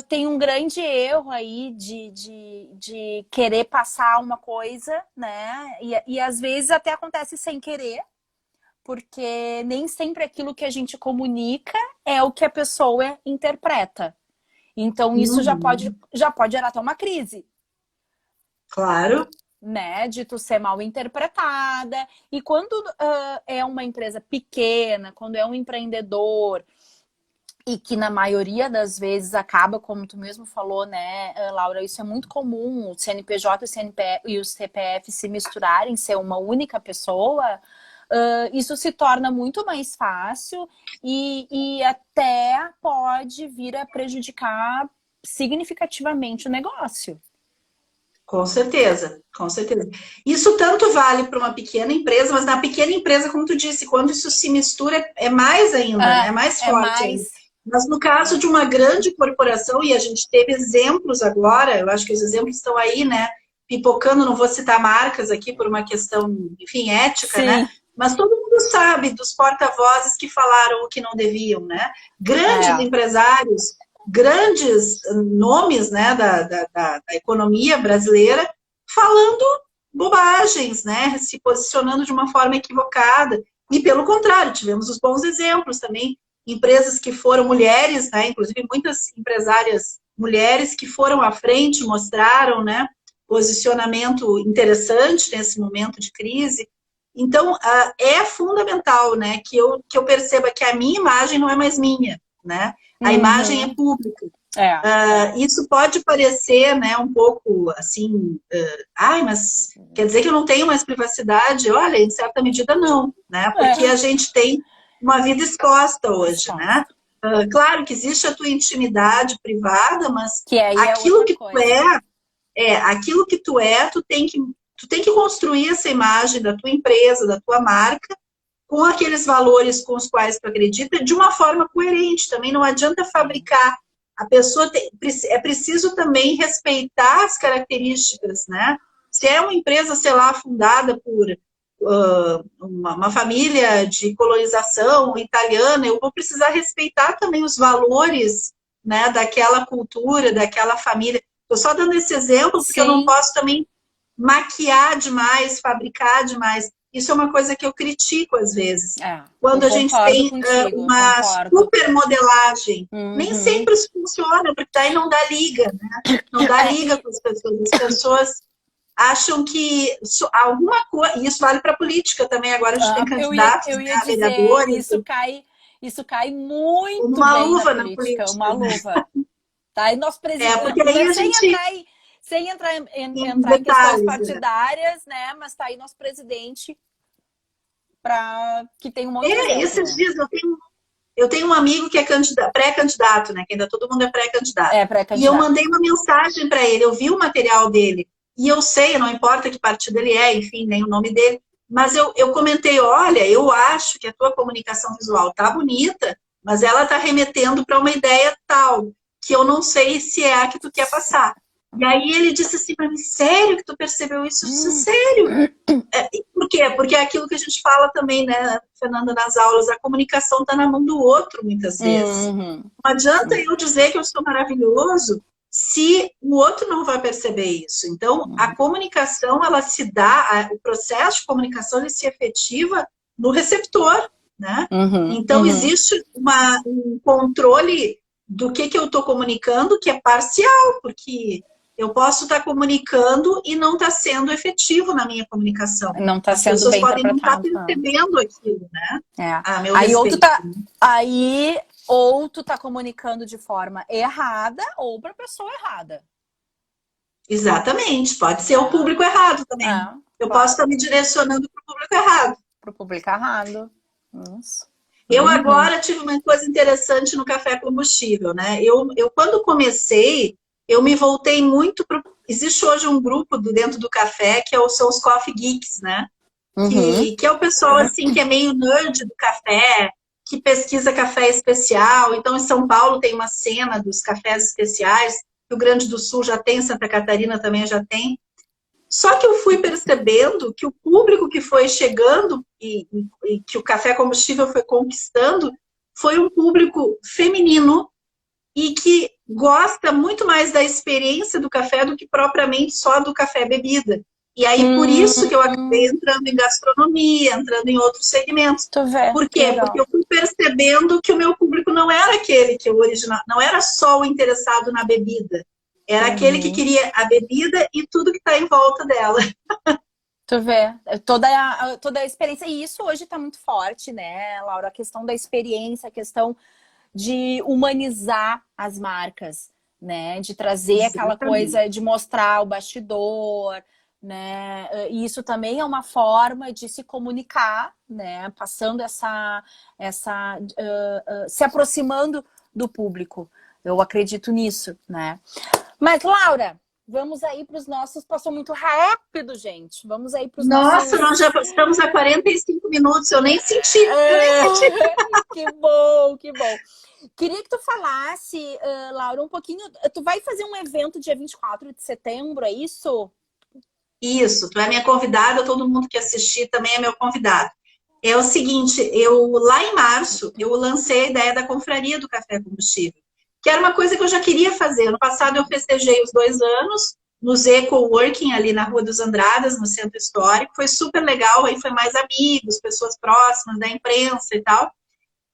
tem um grande erro aí de querer passar uma coisa, né, e às vezes até acontece sem querer, porque nem sempre aquilo que a gente comunica é o que a pessoa interpreta. Então, isso já pode gerar até uma crise. Claro. Né? De tu ser mal interpretada. E quando é uma empresa pequena, quando é um empreendedor, e que na maioria das vezes acaba, como tu mesmo falou, né, Laura, isso é muito comum, o CNPJ e o CPF se misturarem, ser uma única pessoa... isso se torna muito mais fácil e até pode vir a prejudicar significativamente o negócio. Com certeza, com certeza. Isso tanto vale para uma pequena empresa, mas na pequena empresa, como tu disse, quando isso se mistura, é mais ainda, né? É mais forte ainda. Mas no caso de uma grande corporação, e a gente teve exemplos agora, eu acho que os exemplos estão aí, né? Pipocando, não vou citar marcas aqui por uma questão, enfim, ética, né? Mas todo mundo sabe dos porta-vozes que falaram o que não deviam, né? Grandes empresários, grandes nomes, né, da economia brasileira falando bobagens, né? Se posicionando de uma forma equivocada. E pelo contrário, tivemos os bons exemplos também empresas que foram mulheres, né? Inclusive muitas empresárias mulheres que foram à frente, mostraram, né, posicionamento interessante nesse momento de crise. Então, é fundamental, né, que eu perceba que a minha imagem não é mais minha, né? A imagem é pública. Isso pode parecer, né, um pouco assim, mas quer dizer que eu não tenho mais privacidade? Olha, em certa medida não, né? Porque a gente tem uma vida exposta hoje, né? Claro que existe a tua intimidade privada, mas que aí aquilo que tu aquilo que tu é, tu tem que construir essa imagem da tua empresa, da tua marca, com aqueles valores com os quais tu acredita, de uma forma coerente. Também não adianta fabricar. A pessoa é preciso também respeitar as características, né? Se é uma empresa, sei lá, fundada por uma família de colonização italiana, eu vou precisar respeitar também os valores, né, daquela cultura, daquela família. Estou só dando esse exemplo porque eu não posso também maquiar demais, fabricar demais. Isso é uma coisa que eu critico às vezes. Quando a gente tem uma supermodelagem, nem sempre isso funciona, porque daí não dá liga, né? Não dá liga com as pessoas. As pessoas acham que alguma coisa... E isso vale para a política também. Agora a gente tem candidatos, eu ia dizer, vereadores. Isso cai muito uma bem luva na política. Uma luva. Tá? E nosso presidente... porque aí a gente... Sem entrar em questões partidárias, né? Mas tá aí nosso presidente que tem um monte de exemplo, esses dias eu tenho um amigo que é pré-candidato, né? Que ainda todo mundo é pré-candidato. E eu mandei uma mensagem para ele, eu vi o material dele. E eu sei, não importa que partido ele é, enfim, nem o nome dele. Mas eu comentei, olha, eu acho que a tua comunicação visual tá bonita, mas ela tá remetendo para uma ideia tal, que eu não sei se é a que tu quer passar. E aí ele disse assim para mim, sério que tu percebeu isso? Eu disse, sério? Por quê? Porque é aquilo que a gente fala também, né, Fernanda, nas aulas, a comunicação está na mão do outro, muitas vezes. Não adianta eu dizer que eu sou maravilhoso se o outro não vai perceber isso. Então, a comunicação, ela se dá, o processo de comunicação, ele se efetiva no receptor, né? Então, existe um controle do que eu estou comunicando que é parcial, porque... eu posso estar comunicando e não estar sendo efetivo na minha comunicação. Não está sendo bem interpretado. As pessoas podem não estar percebendo aquilo, né? Ou tu tá comunicando de forma errada ou para a pessoa errada. Exatamente. Pode ser o público errado também. Eu posso estar me direcionando para o público errado. Para o público errado. Isso. Eu agora tive uma coisa interessante no Café Combustível, né? Eu quando comecei... eu me voltei muito para... Existe hoje um grupo dentro do café que são os Coffee Geeks, né? Que é o pessoal assim, que é meio nerd do café, que pesquisa café especial. Então, em São Paulo tem uma cena dos cafés especiais. Rio Grande do Sul já tem, Santa Catarina também já tem. Só que eu fui percebendo que o público que foi chegando e que o Café Combustível foi conquistando foi um público feminino e que gosta muito mais da experiência do café do que propriamente só do café bebida. E aí, por isso que eu acabei entrando em gastronomia, entrando em outros segmentos. Por quê? Porque eu fui percebendo que o meu público não era aquele que eu original, não era só o interessado na bebida. Era aquele que queria a bebida e tudo que está em volta dela. Tu vê, toda a experiência. E isso hoje está muito forte, né, Laura? A questão da experiência, a questão de humanizar as marcas, né? De trazer aquela coisa, de mostrar o bastidor, né? E isso também é uma forma de se comunicar, né? Passando se aproximando do público. Eu acredito nisso, né? Mas, Laura, vamos aí para os nossos... Passou muito rápido, gente. Vamos aí para os nossos... Nossa, nós já estamos a 45 minutos. Eu nem senti. Que bom, que bom. Queria que tu falasse, Laura, um pouquinho... Tu vai fazer um evento dia 24 de setembro, é isso? Isso. Tu é minha convidada, todo mundo que assistir também é meu convidado. É o seguinte, lá em março, eu lancei a ideia da Confraria do Café Combustível, que era uma coisa que eu já queria fazer. No passado eu festejei os 2 anos no Z Coworking, ali na Rua dos Andradas, no Centro Histórico. Foi super legal, aí foi mais amigos, pessoas próximas da imprensa e tal.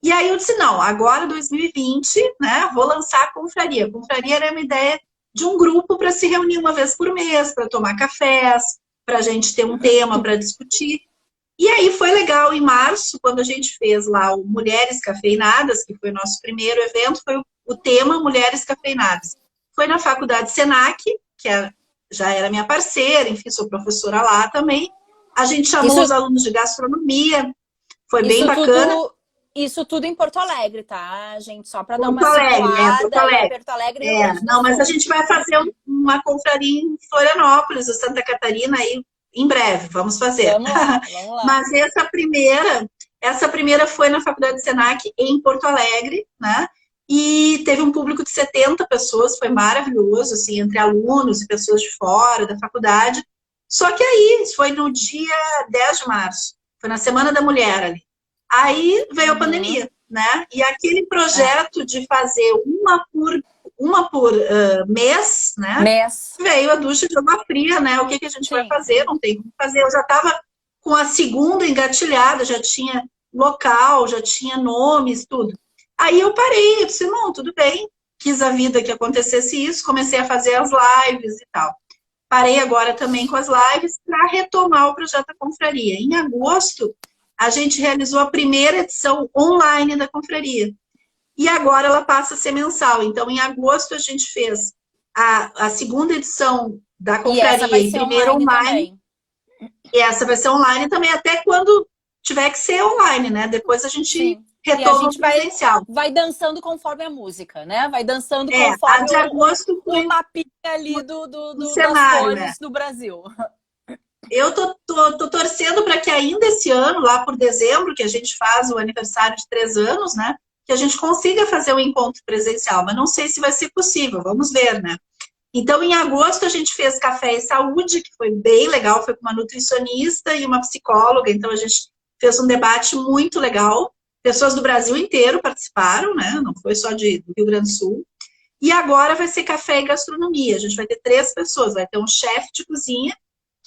E aí eu disse, não, agora 2020, né, vou lançar a confraria. A confraria era uma ideia de um grupo para se reunir uma vez por mês, para tomar cafés, para a gente ter um tema para discutir. E aí foi legal, em março, quando a gente fez lá o Mulheres Cafeinadas, que foi o nosso primeiro evento, foi o tema Mulheres Cafeinadas. Foi na Faculdade Senac, já era minha parceira, enfim, sou professora lá também. A gente chamou os alunos de gastronomia, foi bem bacana. Isso tudo em Porto Alegre, tá, gente? Só para dar Porto uma Alegre, situada, Porto Alegre. Porto Alegre, Rio Grande do Não, mas Sul. a gente vai fazer uma confraria em Florianópolis, ou Santa Catarina, aí em breve, vamos fazer. Vamos lá, vamos lá. Mas essa primeira foi na Faculdade Senac, em Porto Alegre, né? E teve um público de 70 pessoas, foi maravilhoso, assim, entre alunos e pessoas de fora da faculdade. Só que aí, foi no dia 10 de março, foi na Semana da Mulher ali. Aí veio a pandemia, né? E aquele projeto de fazer uma por mês, né? Veio a ducha de água fria, né? O que a gente vai fazer? Não tem como fazer. Eu já estava com a segunda engatilhada, já tinha local, já tinha nomes, tudo. Aí eu parei, eu disse, não, tudo bem. Quis a vida que acontecesse isso, comecei a fazer as lives e tal. Parei agora também com as lives para retomar o projeto da confraria. Em agosto, a gente realizou a primeira edição online da confraria. E agora ela passa a ser mensal. Então, em agosto, a gente fez a segunda edição da confraria e primeiro online. E essa vai ser online também, até quando tiver que ser online, né? Depois a gente retoma o presencial. Vai dançando conforme a música, né? Vai dançando conforme a de agosto o mapinha ali do cenário, das cores do Brasil. Eu tô torcendo para que ainda esse ano, lá por dezembro, que a gente faz o aniversário de 3 anos, né? Que a gente consiga fazer um encontro presencial, mas não sei se vai ser possível, vamos ver, né? Então, em agosto, a gente fez Café e Saúde, que foi bem legal, foi com uma nutricionista e uma psicóloga, então a gente fez um debate muito legal. Pessoas do Brasil inteiro participaram, né? Não foi só do Rio Grande do Sul. E agora vai ser Café e Gastronomia. A gente vai ter 3 pessoas, vai ter um chefe de cozinha,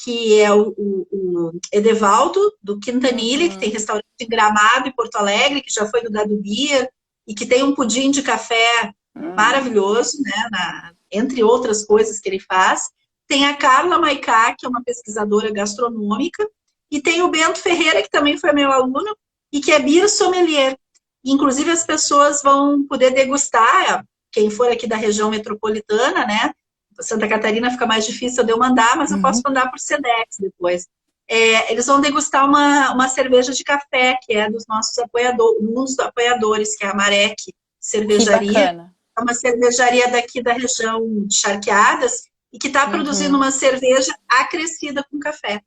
que é o Edevaldo, do Quintanilha, que tem restaurante em Gramado e Porto Alegre, que já foi do Dado Bia, e que tem um pudim de café maravilhoso, né, entre outras coisas que ele faz. Tem a Carla Maicá, que é uma pesquisadora gastronômica, e tem o Bento Ferreira, que também foi meu aluno, e que é beer sommelier. Inclusive, as pessoas vão poder degustar, quem for aqui da região metropolitana, né, Santa Catarina fica mais difícil de eu mandar, mas eu posso mandar por Sedex depois. Eles vão degustar uma cerveja de café, que é dos nossos apoiadores, que é a Marek Cervejaria. É uma cervejaria daqui da região de Charqueadas e que está produzindo uma cerveja acrescida com café.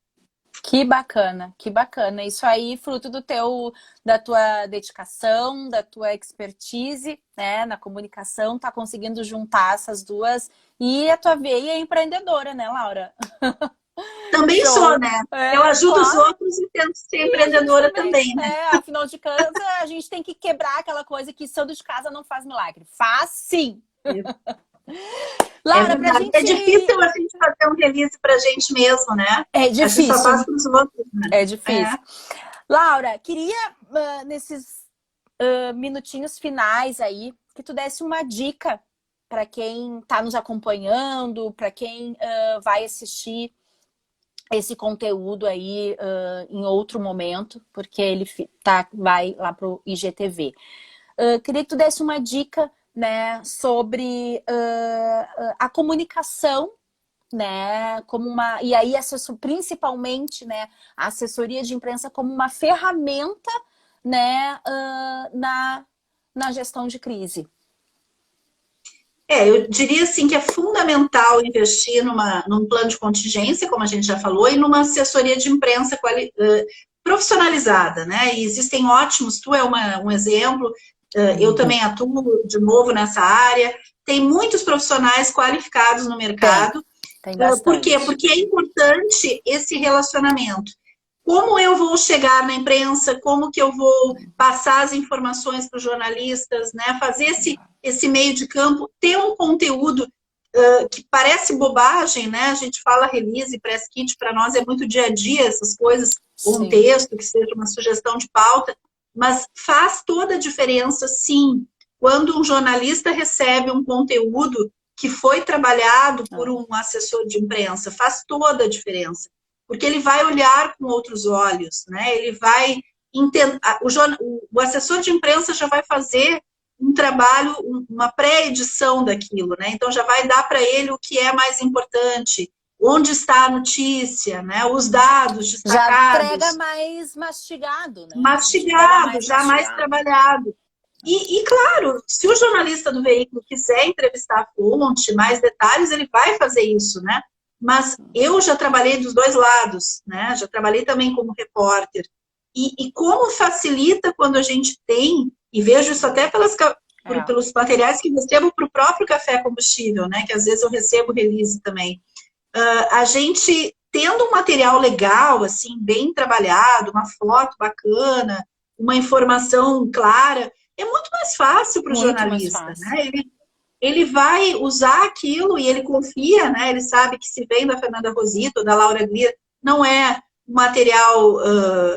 Que bacana, que bacana. Isso aí, fruto da tua dedicação, da tua expertise, né, na comunicação, tá conseguindo juntar essas duas. E a tua veia é empreendedora, né, Laura? Também sou, né? Eu ajudo os outros e tento ser empreendedora também, né? Afinal de contas, a gente tem que quebrar aquela coisa que santo de casa não faz milagre. Faz sim! Laura, pra gente... É difícil a gente fazer um release pra gente mesmo, né? É difícil. A gente só faz pros outros, né? É difícil. Laura, queria, nesses minutinhos finais aí, que tu desse uma dica para quem está nos acompanhando, para quem vai assistir esse conteúdo aí em outro momento, porque ele vai lá para o IGTV. Queria que tu desse uma dica, né, sobre a comunicação, né, como e aí principalmente, né, a assessoria de imprensa como uma ferramenta, né, na gestão de crise. Eu diria assim que é fundamental investir num plano de contingência, como a gente já falou, e numa assessoria de imprensa profissionalizada, né? E existem ótimos, tu é um exemplo, eu também atuo de novo nessa área, tem muitos profissionais qualificados no mercado. Tem bastante. Por quê? Porque é importante esse relacionamento. Como eu vou chegar na imprensa, como que eu vou passar as informações para os jornalistas, né? Fazer esse meio de campo, ter um conteúdo que parece bobagem, né? A gente fala release, press kit, para nós é muito dia a dia essas coisas, ou um texto que seja uma sugestão de pauta, mas faz toda a diferença, sim, quando um jornalista recebe um conteúdo que foi trabalhado por um assessor de imprensa, faz toda a diferença, porque ele vai olhar com outros olhos, né? Ele vai entender, o assessor de imprensa já vai fazer um trabalho, uma pré-edição daquilo, né? Então já vai dar para ele o que é mais importante, onde está a notícia, né? Os dados Já destacados. entrega mais mastigado, né? Mastigado, já mais trabalhado. E, claro, se o jornalista do veículo quiser entrevistar a fonte, mais detalhes, ele vai fazer isso, né? Mas eu já trabalhei dos dois lados, né? Já trabalhei também como repórter. E como facilita quando a gente tem, e vejo isso até pelos materiais que recebo para o próprio Café Combustível, né? Que às vezes eu recebo release também. A gente tendo um material legal, assim, bem trabalhado, uma foto bacana, uma informação clara, é muito mais fácil para o jornalista, né? Ele vai usar aquilo e ele confia, né? Ele sabe que se vem da Fernanda Rosito ou da Laura Glier, não é um material,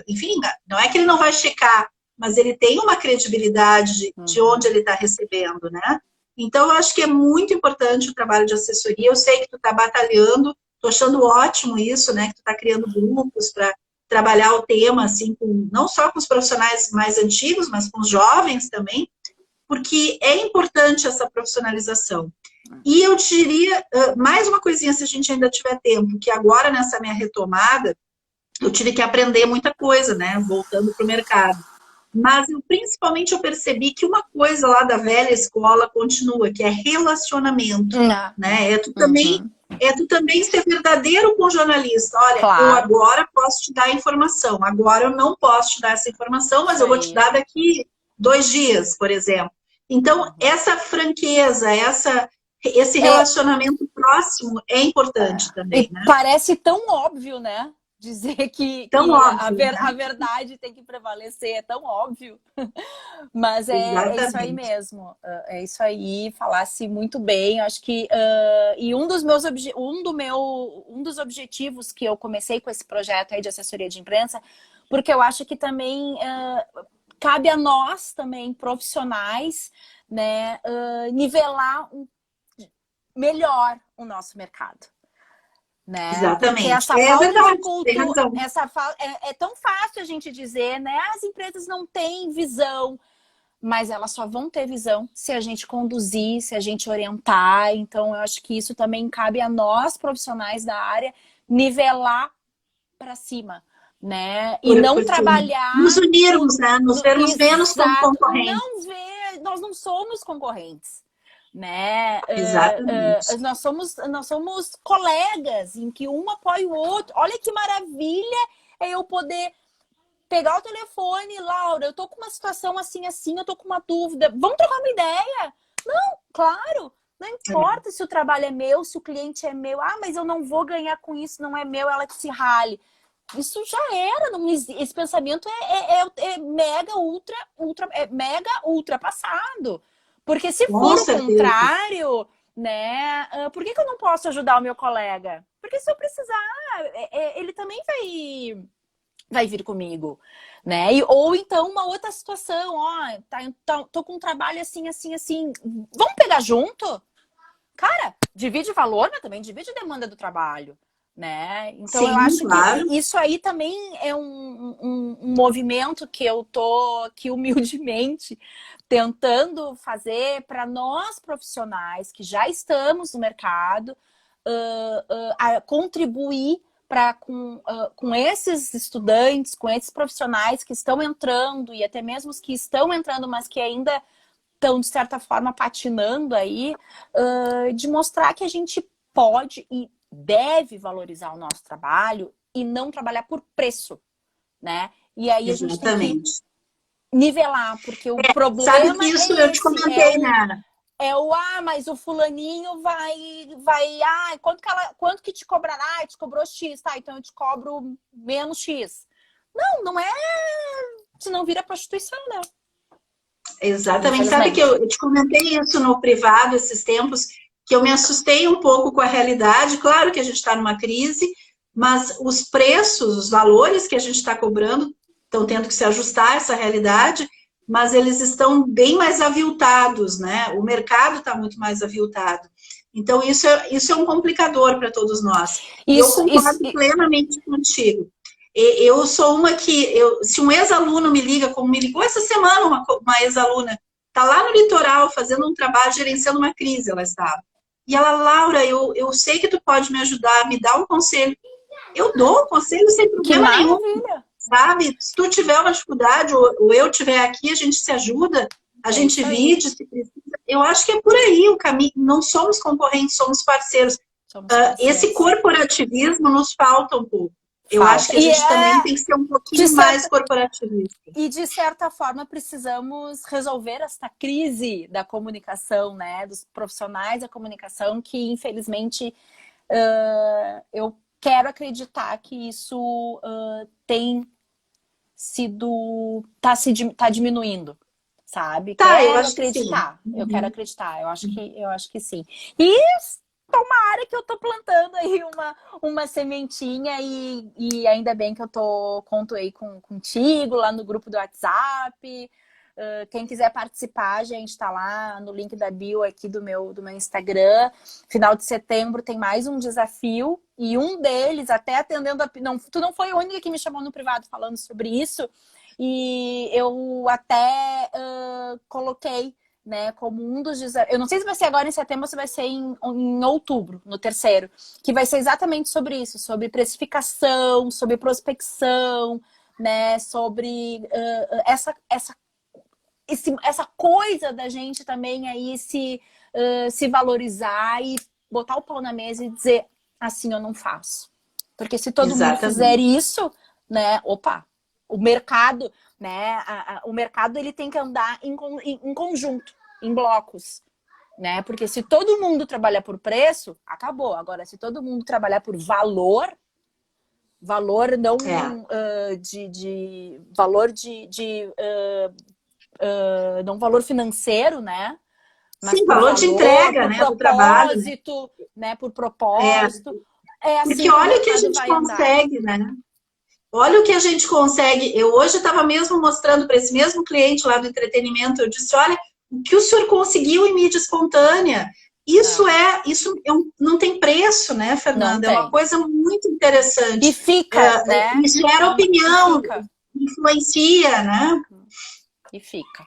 enfim, não é que ele não vai checar, mas ele tem uma credibilidade de onde ele está recebendo, né? Então, eu acho que é muito importante o trabalho de assessoria. Eu sei que tu está batalhando, estou achando ótimo isso, né? Que tu está criando grupos para trabalhar o tema, assim, não só com os profissionais mais antigos, mas com os jovens também, porque é importante essa profissionalização. E eu diria, mais uma coisinha, se a gente ainda tiver tempo, que agora, nessa minha retomada, eu tive que aprender muita coisa, né? Voltando para o mercado. Mas, principalmente, eu percebi que uma coisa lá da velha escola continua, que é relacionamento, né? É tu também ser verdadeiro com o jornalista. Olha, eu agora posso te dar a informação, agora eu não posso te dar essa informação, mas eu vou te dar daqui 2 dias, por exemplo. Então, essa franqueza, esse relacionamento próximo é importante também, né? Parece tão óbvio, né? Dizer que a verdade tem que prevalecer, é tão óbvio. Mas é isso aí mesmo. É isso aí, falasse muito bem. Acho que e um dos objetivos que eu comecei com esse projeto aí de assessoria de imprensa, porque eu acho que também cabe a nós também, profissionais, né, nivelar melhor o nosso mercado. Né? Exatamente. Porque essa falta de cultura, é tão fácil a gente dizer, né? As empresas não têm visão, mas elas só vão ter visão se a gente conduzir, se a gente orientar. Então, eu acho que isso também cabe a nós, profissionais da área, nivelar para cima, né? E não trabalhar... Nos unirmos, né? Nos vermos menos como concorrentes. Nós não somos concorrentes. Né? Nós somos colegas em que um apoia o outro. Olha que maravilha é eu poder pegar o telefone, Laura, eu tô com uma situação assim, eu tô com uma dúvida, vamos trocar uma ideia? Não, claro, não importa se o trabalho é meu, se o cliente é meu, mas eu não vou ganhar com isso, não é meu, ela que se rale. Isso já era, esse pensamento é mega ultrapassado. Porque se for o contrário, né? Por que eu não posso ajudar o meu colega? Porque se eu precisar, ele também vai vir comigo, né? Ou então uma outra situação, tô com um trabalho assim. Vamos pegar junto? Cara, divide valor, mas também divide demanda do trabalho. Né? Então, eu acho que isso aí também é um movimento que eu tô aqui humildemente tentando fazer para nós profissionais que já estamos no mercado contribuir com esses estudantes, com esses profissionais que estão entrando e até mesmo os que estão entrando, mas que ainda estão, de certa forma, patinando aí, de mostrar que a gente pode e deve valorizar o nosso trabalho e não trabalhar por preço, né? E aí a gente tem que nivelar, porque o problema sabe que isso eu te comentei, né? Mas o fulaninho vai quanto que te cobrará? Te cobrou X, tá? Então eu te cobro menos X. Não é, senão vira prostituição, né? Exatamente. Sabe que eu te comentei isso no privado esses tempos, que eu me assustei um pouco com a realidade. Claro que a gente está numa crise, mas os preços, os valores que a gente está cobrando estão tendo que se ajustar a essa realidade, mas eles estão bem mais aviltados, né? O mercado está muito mais aviltado. Então, isso é um complicador para todos nós. E eu concordo plenamente contigo. Eu sou uma que, se um ex-aluno me liga, como me ligou essa semana, uma ex-aluna, está lá no litoral fazendo um trabalho, gerenciando uma crise, ela estava. E ela, Laura, eu sei que tu pode me ajudar, me dá um conselho. Eu dou um conselho sem problema nenhum, sabe? Se tu tiver uma dificuldade, ou eu tiver aqui, a gente se ajuda, a gente vide se precisa. Eu acho que é por aí o caminho. Não somos concorrentes, somos parceiros. Esse corporativismo nos falta um pouco. Eu acho que a gente também tem que ser um pouquinho mais corporativista. E, de certa forma, precisamos resolver esta crise da comunicação, né? Dos profissionais da comunicação, que, infelizmente, eu quero acreditar que isso tem sido... Tá diminuindo, sabe? Eu acho acreditar. Que sim. Eu quero acreditar. Eu acho que sim. E... tomara que eu tô plantando aí uma sementinha e ainda bem que conto aí contigo lá no grupo do WhatsApp. Quem quiser participar, a gente tá lá no link da bio aqui do meu Instagram. Final de setembro tem mais um desafio e um deles, até atendendo tu não foi a única que me chamou no privado falando sobre isso, e eu até coloquei, né, como um dos desafios. Eu não sei se vai ser agora em setembro ou se vai ser em outubro, no terceiro, que vai ser exatamente sobre isso, sobre precificação, sobre prospecção, né, sobre essa coisa da gente também aí se valorizar e botar o pau na mesa e dizer, assim eu não faço. Porque se todo mundo fizer isso, né, o mercado, né, o mercado ele tem que andar em conjunto, em blocos, né? Porque se todo mundo trabalhar por preço, acabou. Agora, se todo mundo trabalhar por valor não não valor financeiro, né? Mas sim, valor de entrega, né, do trabalho, né? Por propósito. Assim porque olha o que a gente consegue, né? Olha o que a gente consegue. Eu hoje estava mesmo mostrando para esse mesmo cliente lá do entretenimento, eu disse, olha, o que o senhor conseguiu em mídia espontânea, isso não tem preço, né, Fernanda? É uma coisa muito interessante. E fica, né? E gera opinião, influencia, né? E fica.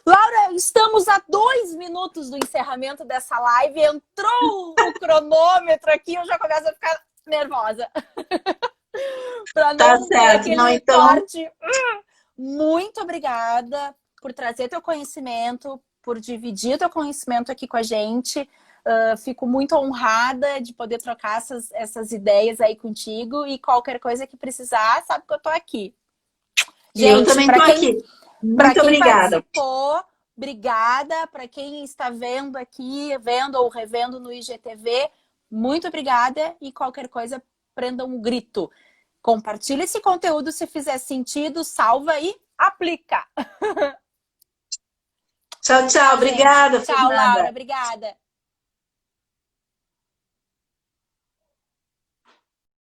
Laura, estamos a 2 minutos do encerramento dessa live. Entrou o cronômetro aqui, eu já começo a ficar nervosa. Para não ter aquele corte. Muito obrigada por trazer teu conhecimento, por dividir teu conhecimento aqui com a gente. Fico muito honrada de poder trocar essas ideias aí contigo, e qualquer coisa que precisar, sabe que eu tô aqui. Gente, eu também tô aqui. Muito obrigada. Participou, obrigada. Para quem está vendo aqui, vendo ou revendo no IGTV, muito obrigada. E qualquer coisa, prenda um grito. Compartilha esse conteúdo se fizer sentido, salva e aplica. Tchau, tchau. Obrigada, Tchau, Laura. Obrigada.